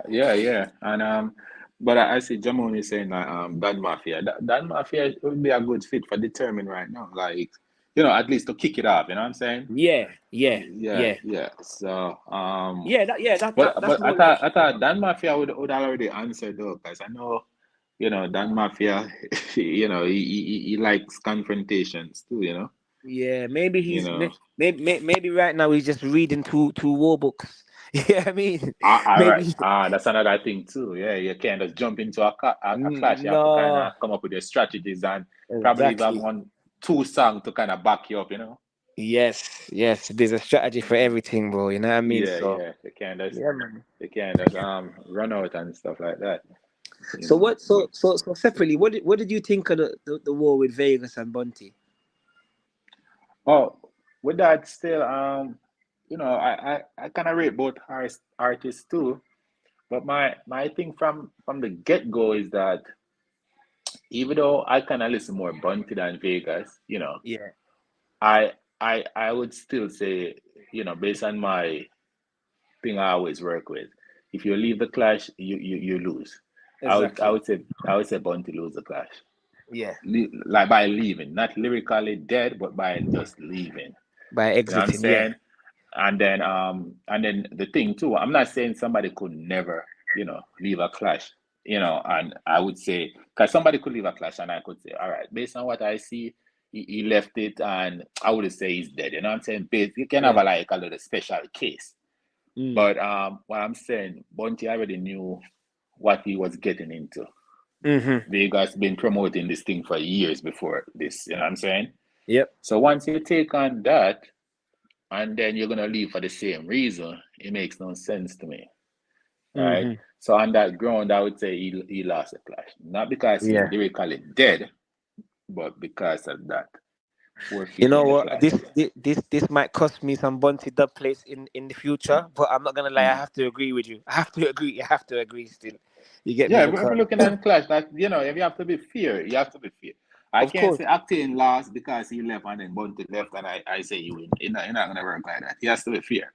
Yeah, yeah. And but I see Jamon is saying that Dan Mafia. Dan Mafia would be a good fit for Determine right now. Like, at least to kick it off, you know what I'm saying? Yeah, yeah, Yeah, yeah, yeah. So yeah. That's but I more thought I logical. thought Dan Mafia would already answer though, because I know, Dan Mafia, he likes confrontations too, Yeah, maybe you know. maybe right now he's just reading two war books. Yeah, I mean, All right. maybe That's another thing too. Yeah, you can't just jump into a clash. You have to kind no, of come up with your strategies and probably even exactly. two songs to kind of back you up. Yes, yes. There's a strategy for everything, bro. You know what I mean? Yeah, So yeah. yeah, man. They can't just run out and stuff like that. You So know. what? So separately, what did you think of the war with Vegas and Bunty? Oh, with that still, I kind of rate both artists too. But my thing from the get go is that even though I kind of listen more Bunty than Vegas, Yeah, I I would still say, based on my thing I always work with, if you leave the clash, you lose. I would I exactly. would say I would say Bunty lose the clash. Yeah, Like by leaving, not lyrically dead, but by just leaving. by You know what I'm exiting. Yeah. saying? And then the thing too, I'm not saying somebody could never, leave a clash, and I would say, because somebody could leave a clash and I could say, all right, based on what I see, he left it and I would say he's dead. You know what I'm saying? You can have Yeah. like a little special case. Mm. But what I'm saying, Bunty already knew what he was getting into. Mm-hmm. Vegas been promoting this thing for years before this, you know what I'm saying? Yep. So once you take on that, and then you're gonna leave for the same reason, it makes no sense to me, right? Mm-hmm. So on that ground, I would say he lost the clash, not because he's Yeah. lyrically dead, but because of that You forfeiting know the what? clash. This might cost me some Bunty dub plates in the future, but I'm not gonna lie. I Mm. have to agree with you. I have to agree. I have to agree still. You get me? Yeah, if we're Because looking at the clash, that if you have to be fair, you have to be fair. I of can't course, say Octane lost because he left and then Bunted left and I say you win. You're not gonna work like that. He has to be fair.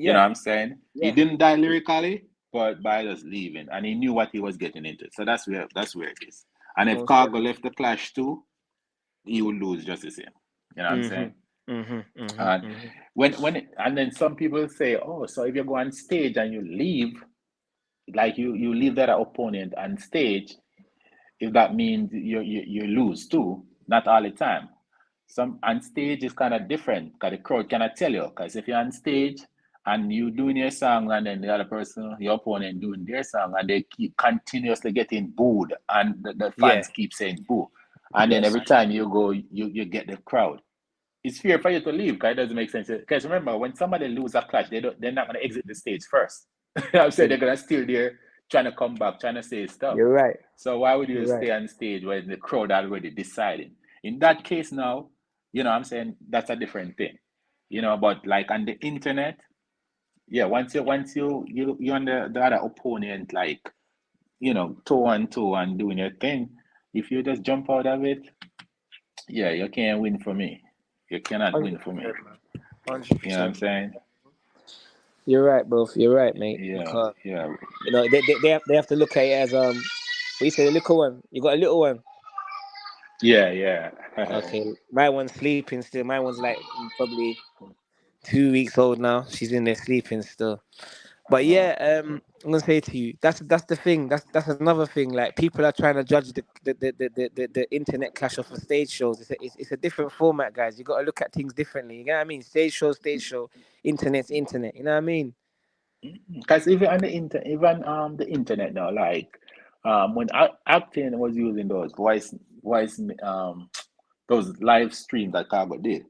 You know yeah, what I'm saying? He yeah, didn't die lyrically, but by just leaving, and he knew what he was getting into. So that's where it is. And if most Cargo definitely. left the clash too, he would lose just the same. You know what I'm saying? Mhm, mhm, mhm, And mhm. and then some people say, oh, so if you go on stage and you leave, like you leave that opponent on stage, if that means you lose too, not all the time. Some on stage is kind of different because the crowd cannot tell you. Because if you're on stage and you doing your song and then the other person, your opponent doing their song and they keep continuously getting booed and the Yeah. fans keep saying boo. And then Yes. every time you go, you get the crowd. It's fair for you to leave because it doesn't make sense. Because remember, when somebody lose a clash, they're not going to exit the stage first. I'm saying they're Ex- going to still there trying to come back, trying to say stuff. You're right. So why would you You're right. stay on stage when the crowd already deciding? In that case now, I'm saying that's a different thing. But like on the internet, yeah, once you on the other opponent like, toe on toe and doing your thing, if you just jump out of it, yeah, you can't win for me. You cannot win Hundred for me. percent, man. Hundred You know what I'm percent. saying? You're right, bro. You're right, mate. Yeah, Because yeah, they have to look at it as what you say, the little one. You got a little one. yeah, yeah. Okay, my one's sleeping still. My one's like probably 2 weeks old now. She's in there sleeping still. But uh, yeah, I'm gonna say to you, that's the thing. That's another thing. Like people are trying to judge the internet clash of a stage shows. It's a different format, guys. You got to look at things differently. You know what I mean? Stage show, internet's internet. You know what I mean? because even on the the internet now, like when acting was using those voice those live streams that Cargo did.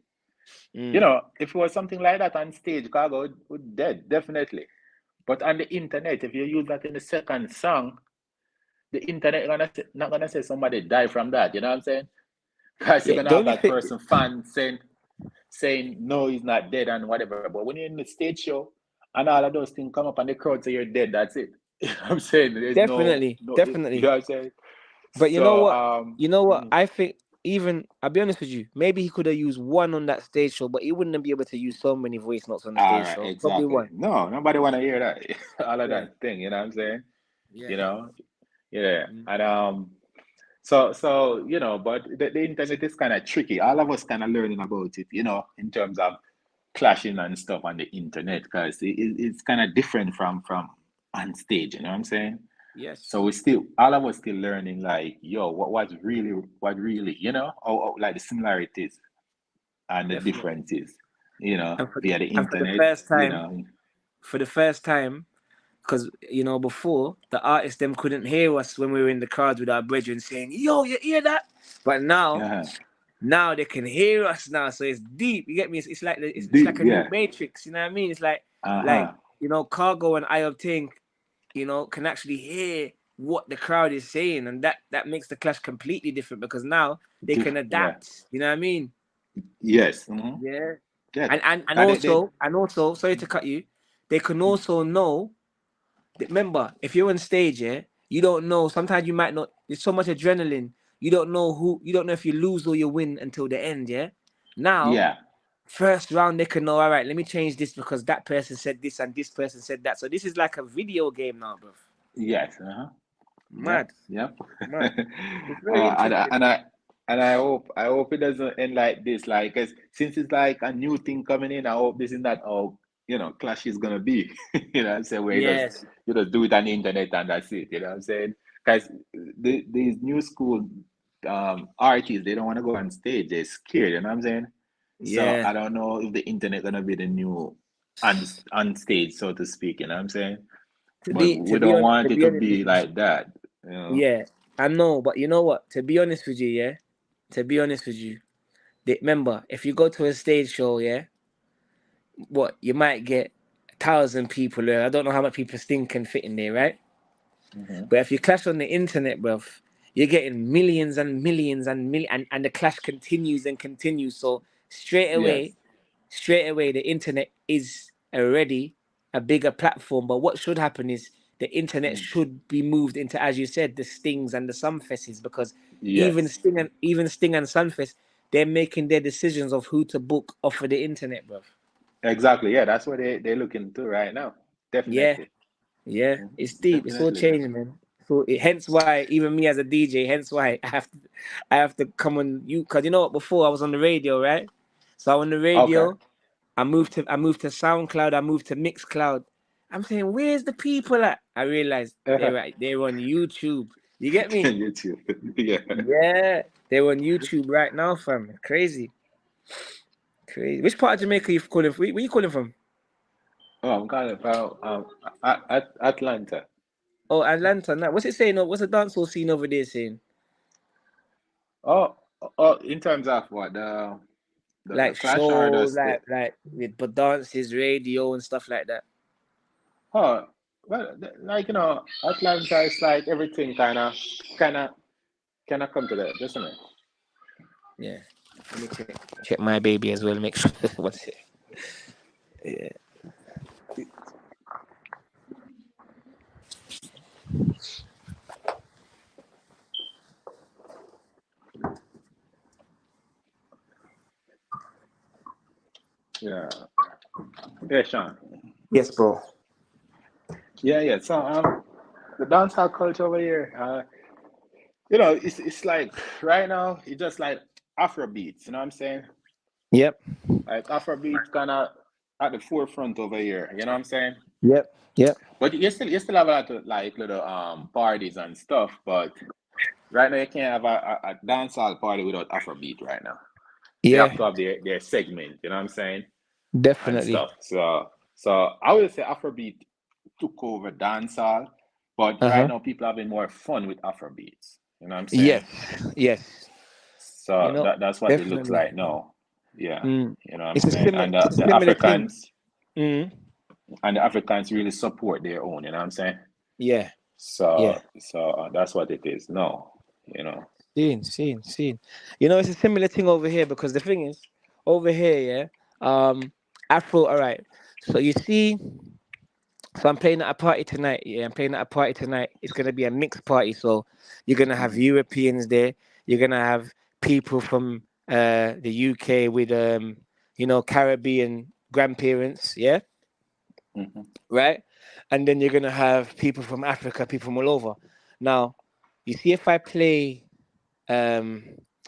Mm. If it was something like that on stage, Cargo would dead definitely. But on the internet, if you use that in the second song, the internet not gonna say somebody died from that. You know what I'm saying? Because you're Yeah. gonna The have only that thing, person fan saying no, he's not dead and whatever. But when you're in the stage show and all of those things come up and the crowd say you're dead, that's it. You know what I'm saying? There's definitely, you know definitely. what I'm saying? But you know So what? You know what? mm, I think even I'll be honest with you. Maybe he could have used one on that stage show, but he wouldn't be able to use so many voice notes on the all stage right, show. Probably exactly. one. No, nobody wanna hear that. All of Yeah. that thing, you know what I'm saying? You Yeah. know? Yeah. Mm. And so but the internet is kind of tricky. All of us kind of learning about it, in terms of clashing and stuff on the internet because it's kind of different from on stage. You know what I'm saying? So Yes. we still, all of us still learning like, yo, what really, like the similarities and the Definitely. differences, And for via the and for the internet, first time, because before the artists them couldn't hear us when we were in the crowd with our brethren saying, "Yo, you hear that?" But yeah, now they can hear us now, so it's deep. You get me? It's like it's deep, like a new yeah, matrix. You know what I mean? It's like uh-huh, Cargo and I-octain, can actually hear what the crowd is saying, and that makes the clash completely different because now they can yeah, adapt. You know what I mean? yes, Yeah. yeah. And That they, also, sorry to cut you, they can also know. Remember, if you're on stage, yeah, you don't know. Sometimes you might not. There's so much adrenaline. You don't know who. You don't know if you lose or you win until the end. Yeah. Now, yeah, first round, they can know. All right, let me change this because that person said this and this person said that. So this is like a video game now, bro. yes, uh-huh. Yep, Mad, yep. mad. It's very and I, interesting. and I and I hope it doesn't end like this. Like, 'cause since it's like a new thing coming in, I hope this is not how Clash is gonna be. You know what I'm saying? Where Yes, you just do it on the internet and that's it. You know what I'm saying? Because these new school artists, they don't want to go on stage. They're scared. You know what I'm saying? So yeah. I don't know if the internet gonna be the new on stage, so to speak. You know what I'm saying? To But be to we be don't on want to it be to honest with be you, like that. You know? yeah, I know, but you know what? To be honest with you, yeah. To be honest with you, remember if you go to a stage show, yeah, what you might get 1,000 people there. I don't know how much people think can fit in there, right? Mhm. But if you clash on the internet, bruv, you're getting millions and millions and and the clash continues and continues. So straight Yes. away, straight away, the internet is already a bigger platform. But what should happen is the internet Mm. should be moved into, as you said, the Stings and the Sunfests, because Yes. even Sting and Sunfest, they're making their decisions of who to book off of the internet, bro. Exactly. Yeah, that's what they're looking to right now. Yeah, Definitely. yeah, Mhm. it's deep. It's all Definitely, man. changing, man. So hence why even me as a DJ, hence why I have to come on you, because you know what? Before I was on the radio, right? So on the Okay. radio, I moved to SoundCloud. I moved to Mixcloud. I'm saying, where's the people at? I realized they're on YouTube. You get me? YouTube. Yeah. Yeah, they're on YouTube right now, fam. Crazy, crazy. Which part of Jamaica you calling from? Where you calling from? Oh, I'm calling about Atlanta. Oh, Atlanta. Now, what's it saying? What's the dancehall scene over there saying? Oh, oh, in terms of what the Like clash or shows, the like with but dances, radio and stuff like that. oh well like Atlanta is like everything kind of come together, doesn't it? Yeah. Let me check my baby as well. Make sure. What's it? Yeah. Yeah. Yeah, Sean. Yes, bro. Yeah, yeah. So the dancehall culture over here, it's like right now it's just like Afro beats, you know what I'm saying? Yep. Like Afrobeat kind of at the forefront over here. You know what I'm saying? Yep. Yep. But you still have a lot of like little parties and stuff. But right now you can't have a dancehall party without Afrobeat right now. They have Yeah. to have their segment. You know what I'm saying? And Definitely. stuff. So I would say Afrobeat took over dancehall, but Uh right huh. now people are having more fun with Afrobeats. You know what I'm Yes. saying? Yes. You So know. that's what it looks Definitely. like now. Yeah, Mm. you know what I'm saying? And It's a the similar thing. Africans. Mm. And the Africans really support their own, you know what I'm saying? Yeah. Yeah. So that's what it is. No, you know. Seen. You know, it's a similar thing over here because the thing is, over here, yeah, Afro. All right. So you see, so I'm playing at a party tonight. Yeah, I'm playing at a party tonight. It's gonna be a mixed party. So you're gonna have Hmm. Europeans there. You're gonna have people from the UK with Caribbean grandparents. Yeah, Hmm. right. And then you're gonna have people from Africa, people from all over. Now, you see, if I play um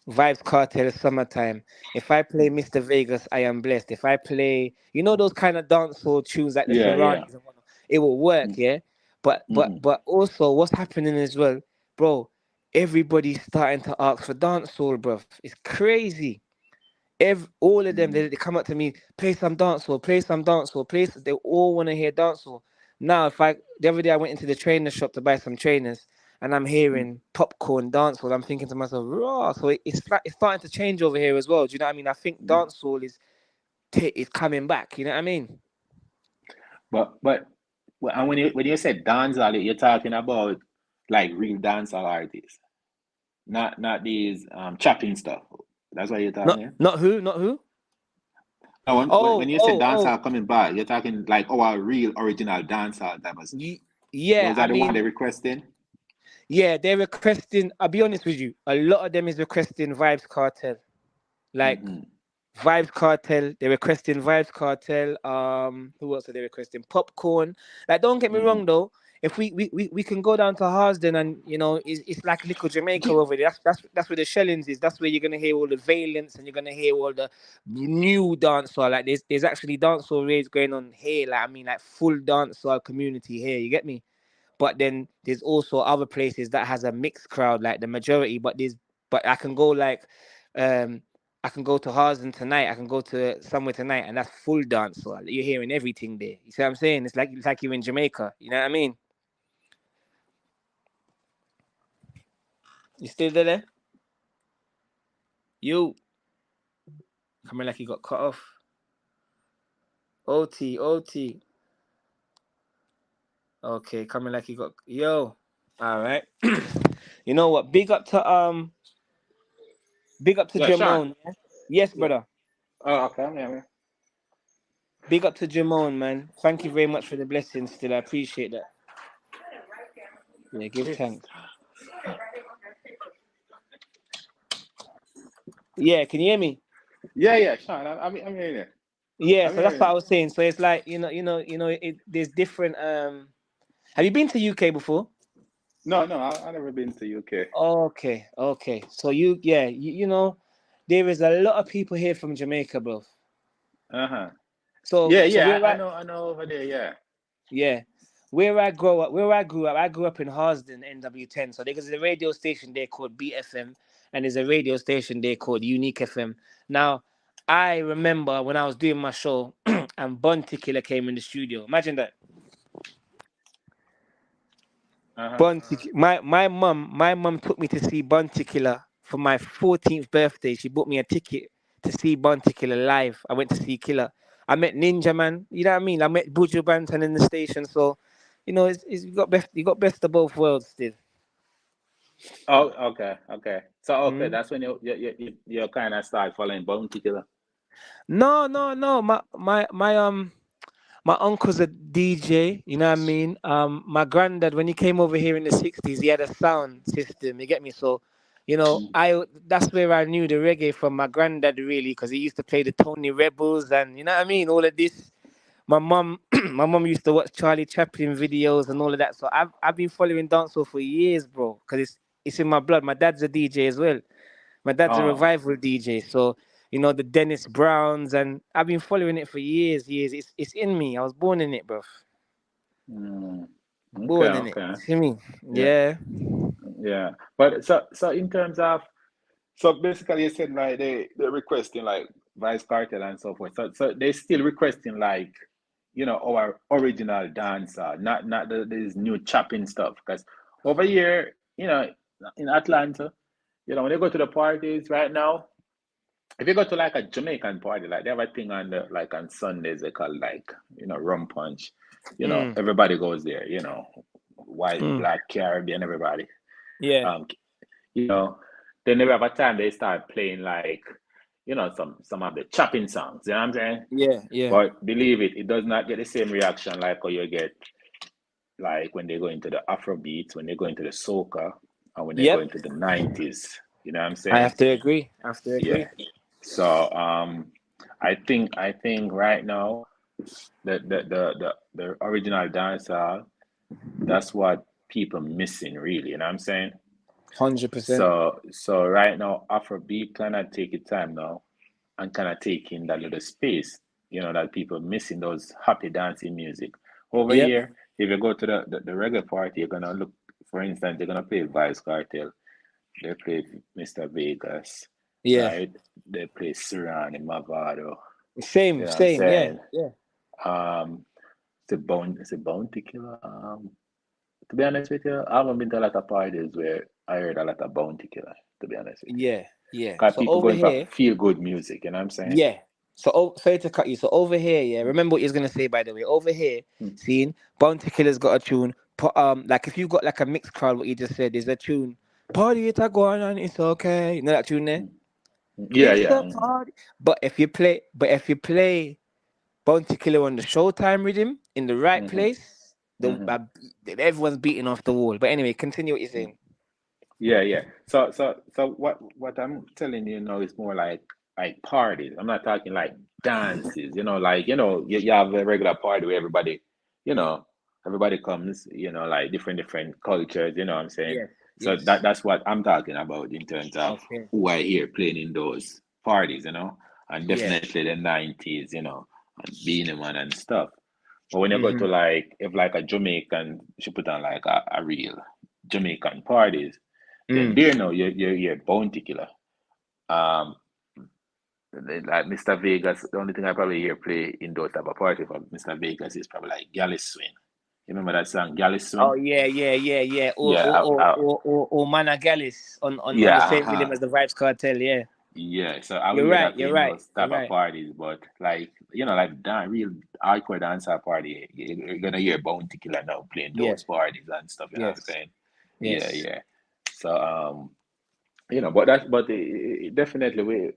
Vibes Cartel Summertime, if I play Mr. Vegas I Am Blessed, if I play those kind of dancehall tunes like the Yeah, yeah. Serranis and whatnot, it will work, yeah. But but Mm-hmm. but also what's happening as well, bro, everybody's starting to ask for dancehall, bro. It's crazy. All of them, they come up to me, play some dancehall, play some dancehall, they all want to hear dancehall. Now, if I the other day I went into the trainer shop to buy some trainers, and I'm hearing popcorn dancehall, I'm thinking to myself, raw. So it's starting to change over here as well. Do you know what I mean? I think Hmm. dancehall is coming back. You know what I mean? But and when you say dancehall, you're talking about like real dancehall artists, not these chopping stuff. That's what you're Not talking. Yeah? not who, not who. No, when Oh you say oh dancehall oh. coming back, you're talking like our real original dancehall type of stuff. Yeah. Those I are the one mean, they're requesting. yeah. They're requesting. I'll be honest with you. A lot of them is requesting Vibes Cartel. Like Mm-hmm. Vibes Cartel, they're requesting Vibes Cartel. Who else are they requesting? Popcorn. Like, don't get me Mm-hmm. wrong though. If we can go down to Harsden and it's like little Jamaica over there. That's where the Shellings is. That's where you're gonna hear all the Valence and you're gonna hear all the new dancehall. Like there's actually dancehall raids going on here. Like I mean, like full dancehall community here. You get me? But then there's also other places that has a mixed crowd, like the majority. But I can go like, I can go to Hazen tonight. I can go to somewhere tonight, and that's full dance. So you're hearing everything there. You see what I'm saying? It's like you're in Jamaica. You know what I mean? You still there? You coming like you got cut off. OT. Okay, coming like you got yo. All right. You know what? Big up to Yeah, Sean. Jamone. Yeah? Yes, Yeah. brother. Oh, okay. Yeah, Big up to Jamone, man. Thank you very much for the blessings. Still, I appreciate that. Yeah, give thanks. Yeah, can you hear me? Yeah, yeah, Sean, I'm hearing it. Yeah, I'm so that's what hearing I it. was saying. So it's like there's different. Have you been to UK before? No, no, I never been to UK. Okay, okay. So there is a lot of people here from Jamaica, bro. Uh-huh. So Yeah, so yeah, we're right. I know over there, yeah. Yeah. Where I grew up in Harsden, NW10. So there's a radio station there called BFM, and there's a radio station there called Unique FM. Now, I remember when I was doing my show, and Bunty Killer came in the studio. Imagine that. Uh-huh. My mum took me to see Bunty Killer for my 14th birthday. She bought me a ticket to see Bunty Killer live. I went to see Killer. I met Ninja Man. You know what I mean? I met Buju Banton in the station. So, you got best of both worlds still. Oh, okay, okay. So okay, Mm. that's when you kind of start following Bounty Killer. No, no, no. My uncle's a DJ, you know what I mean? My granddad, when he came over here in the 60s, he had a sound system, you get me? So, that's where I knew the reggae from my granddad, really, because he used to play the Tony Rebels and, you know what I mean? All of this. My mum, my mum used to watch Charlie Chaplin videos and all of that. So I've been following dancehall for years, bro, because it's in my blood. My dad's a DJ as well. My dad's a Oh, revival DJ, so the Dennis Browns, and I've been following it for years, years. It's in me. I was born in it, bro. mm, okay, Born in it. okay. See me? Yeah, Yeah. yeah. But so in terms of so basically you said like they're requesting like Vice Cartel and so forth. So they still requesting like our original dancer, not this new chopping stuff. Because over here, in Atlanta, when you go to the parties right now, if you go to like a Jamaican party, like they have a thing on the like on Sundays they call like rum punch. Mm. Everybody goes there. White, Mm. black, Caribbean, everybody. Yeah. Um, you know, they never have a time they start playing like some of the chopping songs. You know what I'm saying? Yeah. Yeah. But believe it, it does not get the same reaction like how you get like when they go into the Afro beats, when they go into the soca, and when they go Yep. into the 90s. You know what I'm I saying? have to agree. I have to Yeah. agree. So I think right now the original dancehall, that's what people missing really, you know what I'm saying? 100%. So right now Afrobeat kind of take its time now and kind of taking that little space, that people missing those happy dancing music. Over Yep. here, if you go to the reggae party, you're gonna look, for instance, they're gonna play Vice Cartel, they play Mr. Vegas, Yeah. right? They play Suran and Mavado, you Same. know what I'm Same. Yeah. saying? Yeah. Um, it's a bounty killer. To be honest with you, I haven't been to a lot of parties where I heard a lot of bounty killer, to be honest with you. Yeah. Yeah. Because So people over going for here. feel good music, you know what I'm saying? Yeah. So, sorry to cut you. So over here, yeah. Remember what you was gonna say, by the way. Over here, Mm, seeing Bounty Killer's got a tune. Like if you got like a mixed crowd, what you just said, there's a tune. Party it a going on, it's okay. You know that tune there? mm, yeah, It's yeah. a party. But if you play Bounty Killer on the Showtime rhythm in the right Mm-hmm, place, mm-hmm. everyone's beating off the wall. But anyway, continue what you're saying. Yeah, yeah. So what I'm telling you now is more like parties. I'm not talking like dances, like you have a regular party where you know, everybody comes, like different cultures, you know what I'm saying? Yes. So Yes. that's what I'm talking about in terms of Okay. who I hear playing in those parties, and Yeah. definitely the 90s, and Beanie Man and stuff. But when you go to Mm-hmm. like if like a Jamaican, she put on like a real Jamaican parties, then Mm. there now you're bounty killer. Um, like Mr. Vegas, the only thing I probably hear play in those type of party for Mr. Vegas is probably like Galley Swing. You remember that song, Galley Oh Swing? yeah, yeah, yeah, yeah. Or Yeah, or or or or, or Mana Gallus on the yeah, same rhythm as the Vibes Cartel. Yeah. yeah. So I would You're hear right. that You're in right. those You're type of right. parties, but like like real hardcore dancer party, you're gonna hear Bounty Killer now playing Yeah. those parties and stuff. You know what I'm Yes. saying? Yeah, Yes. yeah. So but definitely we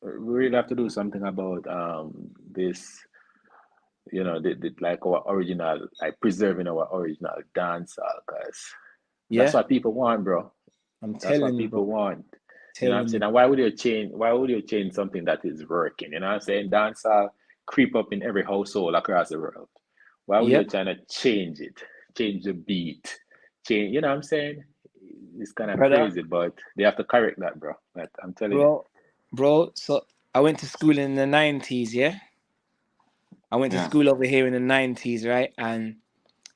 really have to do something about this like our original, like preserving our original dancehall, because that's Yeah, what people want, bro. I'm That's what telling you, bro. people want. You know what I'm Telling saying? you. And why would you change something that is working? You know what I'm saying? Dancehall creep up in every household across the world. Why would you Yep, trying to change it? Change the beat. Change, you know what I'm saying? It's kind of brother, crazy, but they have to correct that, bro. But I'm telling you. bro, bro. So I went to school in the '90s. Yeah, I went to Yeah. school over here in the '90s, right? And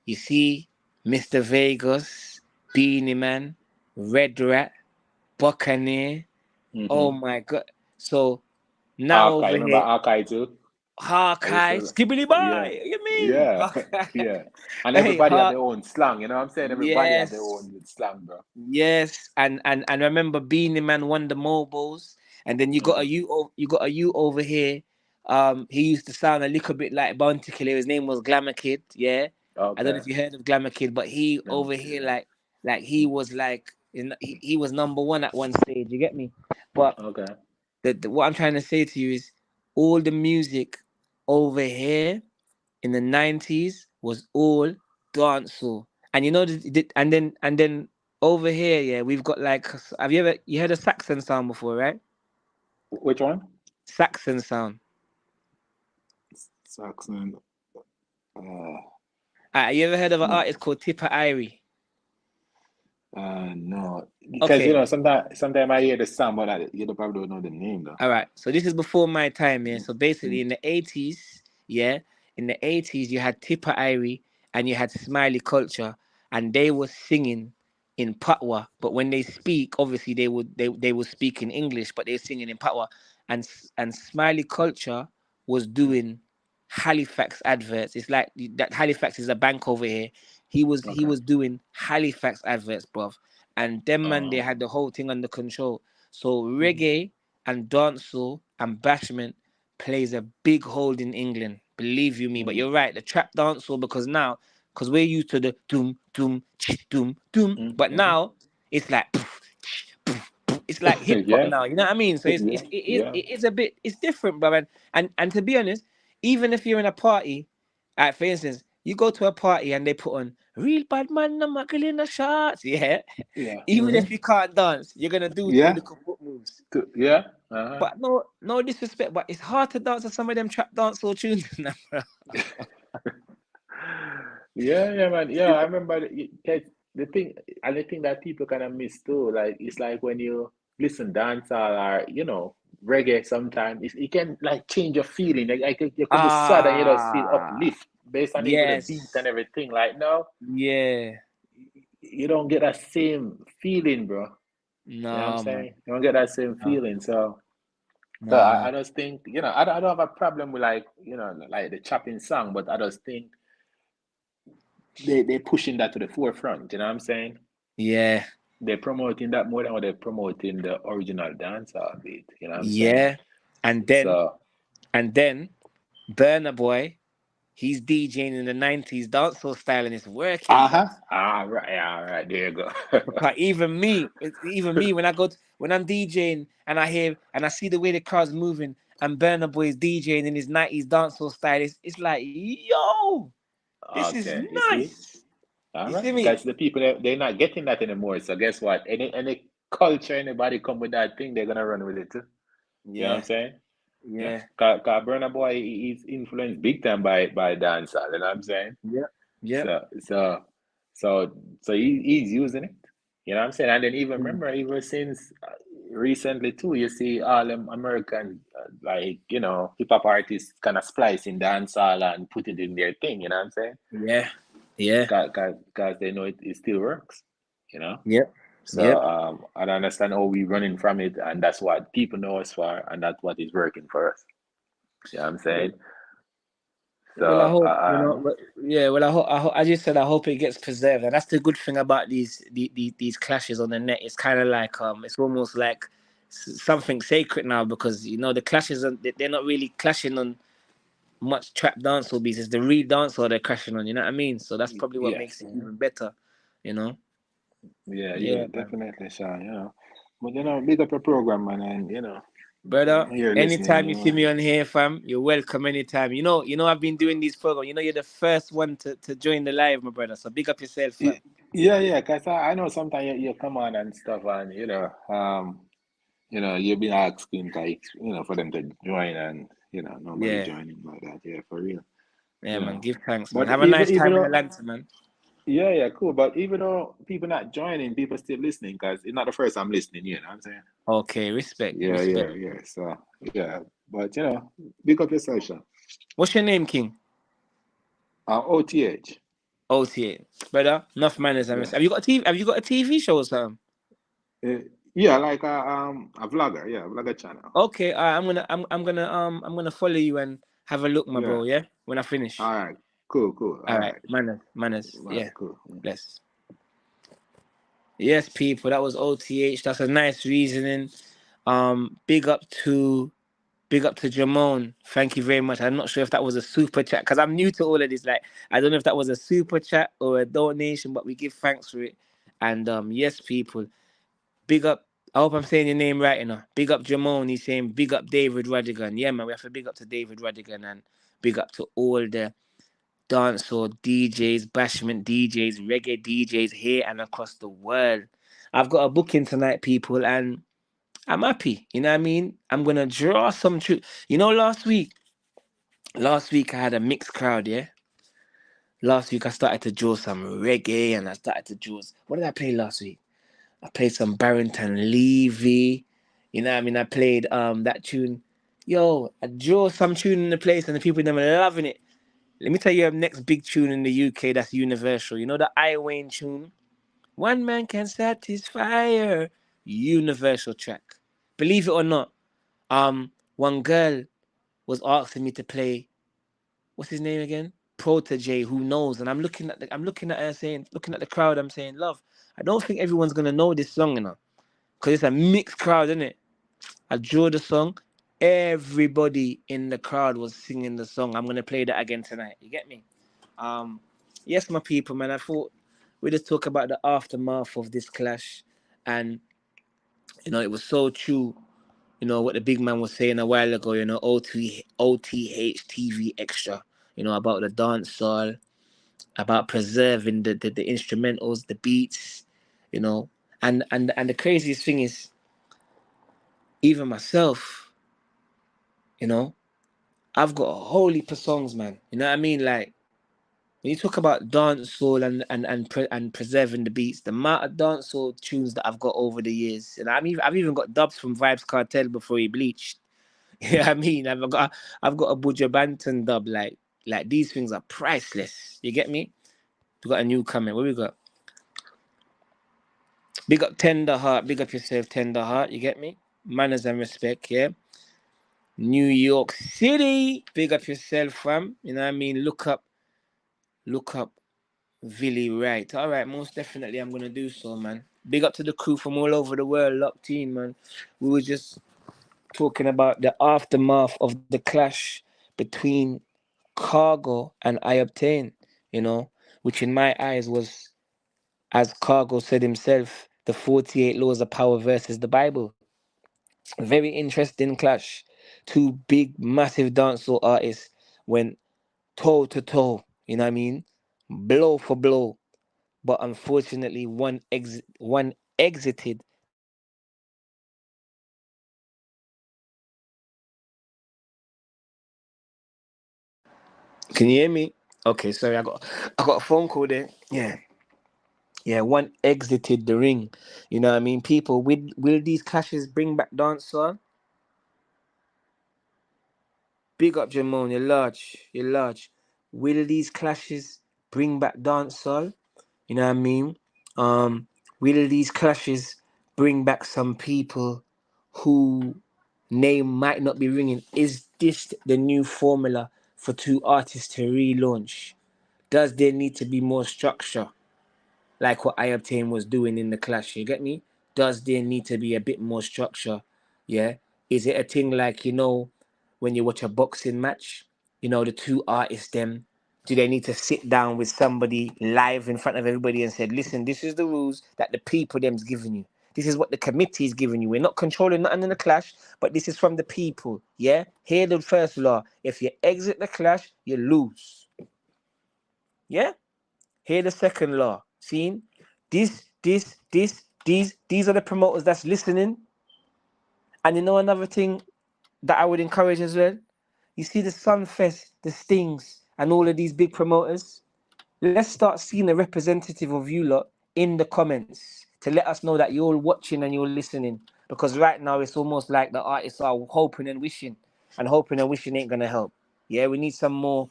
you see, Mr. Vegas, Beanie Man, Red Rat, Buccaneer. Oh Mm-hmm. my god! So now Archive. over Remember here, Archive too? I used Hawkeye, to, Skibbity yeah, Boy. You mean yeah, Hawkeye? yeah. And Hey, everybody have Hawk. their own slang. You know what I'm saying? Everybody have their Yes. own slang, bro. Yes, and remember Beanie Man won the mobiles, and then Mm-hmm. you got a you over here. He used to sound a little bit like Bounty Killer. His name was Glamour Kid. Yeah, I don't know Okay. if you heard of Glamour Kid, but he Let me over see. here like he was like he was number one at one stage. You get me? But Okay. what I'm trying to say to you is all the music over here in the '90s was all dancehall, and you know, and then over here, yeah, we've got like, have you heard of Saxon sound before, right? Which one? Saxon sound. Saxon. Uh, You ever heard of an no. artist called Tipper Irie? No. Because Okay, sometimes I hear the sound, but you probably don't know the name though. all right. So this is before my time, yeah. So basically, Mm. in the '80s, yeah, in the '80s, you had Tipper Irie and you had Smiley Culture, and they were singing in Patwa. But when they speak, obviously they would speak in English, but they're singing in Patwa. And Smiley Culture was doing Halifax adverts. It's like that Halifax is a bank over here. He Okay. was doing Halifax adverts, bruv. And them man, they Uh, had the whole thing under control. So mhm. reggae and dancehall and bashment plays a big hold in England. Believe you me. But Mm. you're right, the trap dancehall, because we're used to the doom doom doom doom, Mm. but Mhm. now it's like poof, poof, poof. It's like hip hop Yeah. now. You know what I mean? So Yeah. Yeah. it is a bit, it's different, bro. And to be honest, even if you're in a party, for instance, you go to a party and they put on real bad man, no muckle in the shots, yeah. Yeah. Even Hmm. if you can't dance, you're gonna do two Yeah. little foot moves. Yeah. Uh-huh. But no disrespect, but it's hard to dance to some of them trap dancehall tunes now, bro. Yeah, yeah, man. Yeah, I remember the thing, and the thing that people kind of miss too. Like it's like when you listen dancehall or reggae. Sometimes it can like change your feeling. Like you could be sad and you just feel Ah, uplift based on even the beat and yes, everything. Like no, yeah, you don't get that same feeling, bro. You know what I'm no man, saying? You don't get that same no, feeling. So no man, I just think I don't have a problem with like like the chopping song, but I just think they pushing that to the forefront. You know what I'm saying? yeah, They're promoting that more than what they're promoting the original dancehall beat. You know what I'm saying? yeah, and then So, and then Burner Boy, he's DJing in the '90s dancehall style and it's working, bro. uh-huh. All right, there you go. Because even me, when I'm DJing and I hear and I see the way the crowd's moving and Burna Boy is DJing in his '90s dancehall style, it's like, yo, this is Okay, you see? nice. All You see right, me? because the people they're not getting that anymore. So guess what? Any culture, anybody come with that thing, they're gonna run with it too. You know what I'm Yeah, saying? Yeah. yeah, Cause Burna Boy he's influenced big time by dancehall. You know what I'm saying? yep, yep. So so so he's using it. You know what I'm saying? And then even remember, even since recently too, you see all them American like hip hop artists kind of splicing dancehall and put it in their thing. You know what I'm saying? Yeah, yeah, Cause they know it still works. You know. yep, So yep. I don't understand how we running from it, and that's what people know us for, and that's what is working for us. You know what I'm saying? So Well, I hope yeah. Well, as you said, I hope it gets preserved, and that's the good thing about these clashes on the net. It's kind of like it's almost like something sacred now because the clashes they're not really clashing on much trap dancehall beats. It's the real dancehall they're crashing on. You know what I mean? So that's probably what yeah, makes it even better. You know? yeah, Yeah, man. definitely, Sean. But big up your program, man, and Brother, You're listening, anytime you you see know. me on here, fam, you're welcome anytime. I've been doing these programs. You're the first one to join the live, my brother. So big up yourself, fam. Yeah, yeah, because I know sometimes you come on and stuff, and you've been asking like, for them to join, and nobody Yeah, joining like that. Yeah, for real. yeah, Yeah, man. Give thanks, man. but Have a even nice even time in though Atlanta, man. yeah, yeah, cool. But even though people not joining, people still listening because it's not the first I'm listening. You know what I'm saying? Okay, respect, Yeah, respect. yeah, yeah. So yeah, but big up yourself, Sean. What's your name, King? OTH. OTA, brother. Enough manners and Yeah. respect. Have you got a TV? Have you got a TV show or something? Uh, yeah, like a vlogger. Yeah, vlogger channel. Okay, all right, I'm gonna follow you and have a look, my Yeah. bro. Yeah, when I finish. All right. Cool, cool. All All right, right. manners, manners. All right, Yeah, cool. bless. Yes, people. That was OTH. That's a nice reasoning. Big up to Jamone. Thank you very much. I'm not sure if that was a super chat because I'm new to all of this. Like, I don't know if that was a super chat or a donation, but we give thanks for it. And yes, people. Big up. I hope I'm saying your name right, Big up Jamone. He's saying big up David Rodigan. Yeah, man. We have to big up to David Rodigan and big up to all the dancehall DJs, bashment DJs, reggae DJs here and across the world. I've got a booking tonight, people, and I'm happy. You know what I mean? I'm gonna draw some truth. Last week I had a mixed crowd. Yeah, last week I started to draw some reggae, and I started to draw. What did I play last week? I played some Barrington Levy. You know what I mean? I played that tune. Yo, I draw some tune in the place, and the people in them are loving it. Let me tell you, next big tune in the UK that's universal. You know the I Wayne tune. One man can satisfy her. Universal track. Believe it or not, one girl was asking me to play. What's his name again? Protege. Who knows? And I'm looking at her saying, looking at the crowd. I'm saying, love. I don't think everyone's gonna know this song, because it's a mixed crowd, isn't it? I drew the song. Everybody in the crowd was singing the song. I'm gonna play that again tonight. You get me? Um, yes, my people, man. I thought we just talk about the aftermath of this clash, and it was so true. What the big man was saying a while ago. OTH TV extra. About the dancehall, about preserving the instrumentals, the beats. You know, and the craziest thing is, even myself. You know, I've got a whole heap of songs, man. You know what I mean? Like, when you talk about dancehall and preserving the beats, the amount of dancehall tunes that I've got over the years, and I've even got dubs from Vibes Cartel before he bleached. You know what I mean? I've got a Buja Banton dub. Like these things are priceless. You get me? We got a new comment. What we got? Big up Tender Heart. Big up yourself, Tender Heart. You get me? Manners and respect. Yeah. New York City. Big up yourself, fam. You know what I mean? Look up Villy Right. All right, most definitely I'm gonna do so, man. Big up to the crew from all over the world, locked in, man. We were just talking about the aftermath of the clash between Cargo and I-octain, you know, which in my eyes was, as Cargo said himself, the 48 laws of power versus the Bible. Very interesting clash. Two big, massive dancehall artists went toe to toe, you know what I mean? Blow for blow, but unfortunately one exited the ring. You know what I mean? Can you hear me? Okay, sorry, I got a phone call there. Yeah. Yeah, one exited the ring. You know what I mean? People, will these clashes bring back dancehall? Big up Jamon, you're large. You're large. Will these clashes bring back dancehall? You know what I mean? Um, will these clashes bring back some people who name might not be ringing? Is this the new formula for two artists to relaunch? Does there need to be more structure, like what I-octain was doing in the clash? You get me? Does there need to be a bit more structure? Yeah. Is it a thing like, when you watch a boxing match, the two artists them, do they need to sit down with somebody live in front of everybody and said, listen, this is the rules that the people them's giving you. This is what the committee is giving you. We're not controlling nothing in the clash, but this is from the people. Yeah? Hear the first law. If you exit the clash, you lose. Yeah? Hear the second law. Seen? These are the promoters that's listening. And you know another thing that I would encourage as well? You see the Sunfest, the Stings, and all of these big promoters? Let's start seeing a representative of you lot in the comments to let us know that you're watching and you're listening. Because right now it's almost like the artists are hoping and wishing ain't gonna help. Yeah, we need some more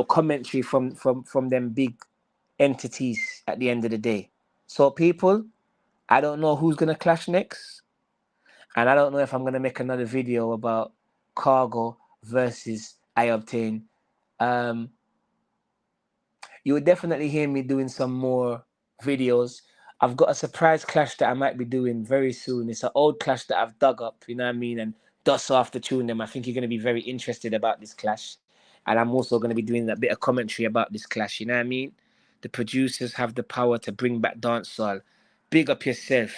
commentary from them big entities at the end of the day. So people, I don't know who's gonna clash next, and I don't know if I'm gonna make another video about Khago versus I-octain. Um, you will definitely hear me doing some more videos. I've got a surprise clash that I might be doing very soon. It's an old clash that I've dug up, you know what I mean, and dust off to tune them. I think you're going to be very interested about this clash. And I'm also going to be doing a bit of commentary about this clash, you know what I mean? The producers have the power to bring back dancehall. Big up yourself,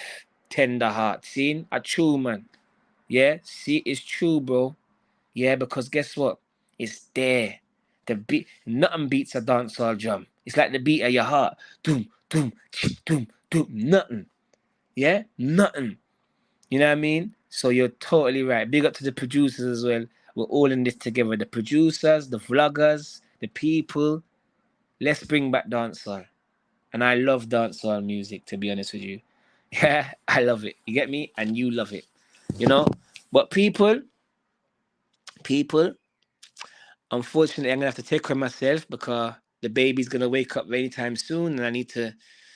tender heart. See? A true man. Yeah? See, it's true, bro. Yeah, because guess what? It's there. The beat, nothing beats a dancehall drum. It's like the beat of your heart. Doom, doom, doom, doom. Nothing. Yeah, nothing. You know what I mean? So you're totally right. Big up to the producers as well. We're all in this together. The producers, the vloggers, the people. Let's bring back dancehall. And I love dancehall music, to be honest with you. Yeah, I love it. You get me? And you love it. You know? But people, unfortunately, I'm gonna have to take care of myself because the baby's gonna wake up anytime soon, and I need to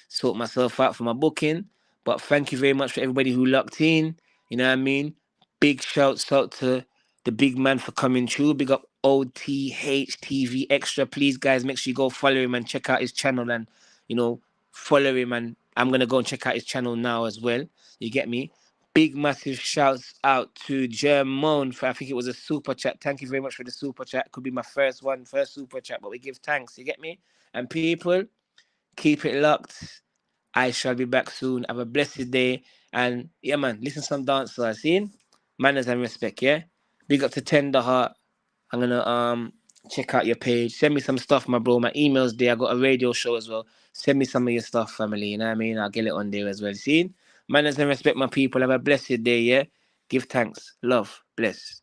sort myself out for my booking. But thank you very much for everybody who locked in. You know what I mean? Big shouts out to the big man for coming through. Big up OTHTV Extra. Please, guys, make sure you go follow him and check out his channel and follow him. And I'm gonna go and check out his channel now as well. You get me? Big massive shouts out to Jermone for I think it was a super chat. Thank you very much for the super chat. Could be my first super chat, but we give thanks. You get me? And people, keep it locked. I shall be back soon. Have a blessed day. And yeah, man, listen to some dancers. See? Manners and respect, yeah? Big up to Tender Heart. I'm gonna check out your page. Send me some stuff, my bro. My email's there. I got a radio show as well. Send me some of your stuff, family. You know what I mean? I'll get it on there as well. See? Manners and respect, my people. Have a blessed day, yeah? Give thanks. Love. Bless.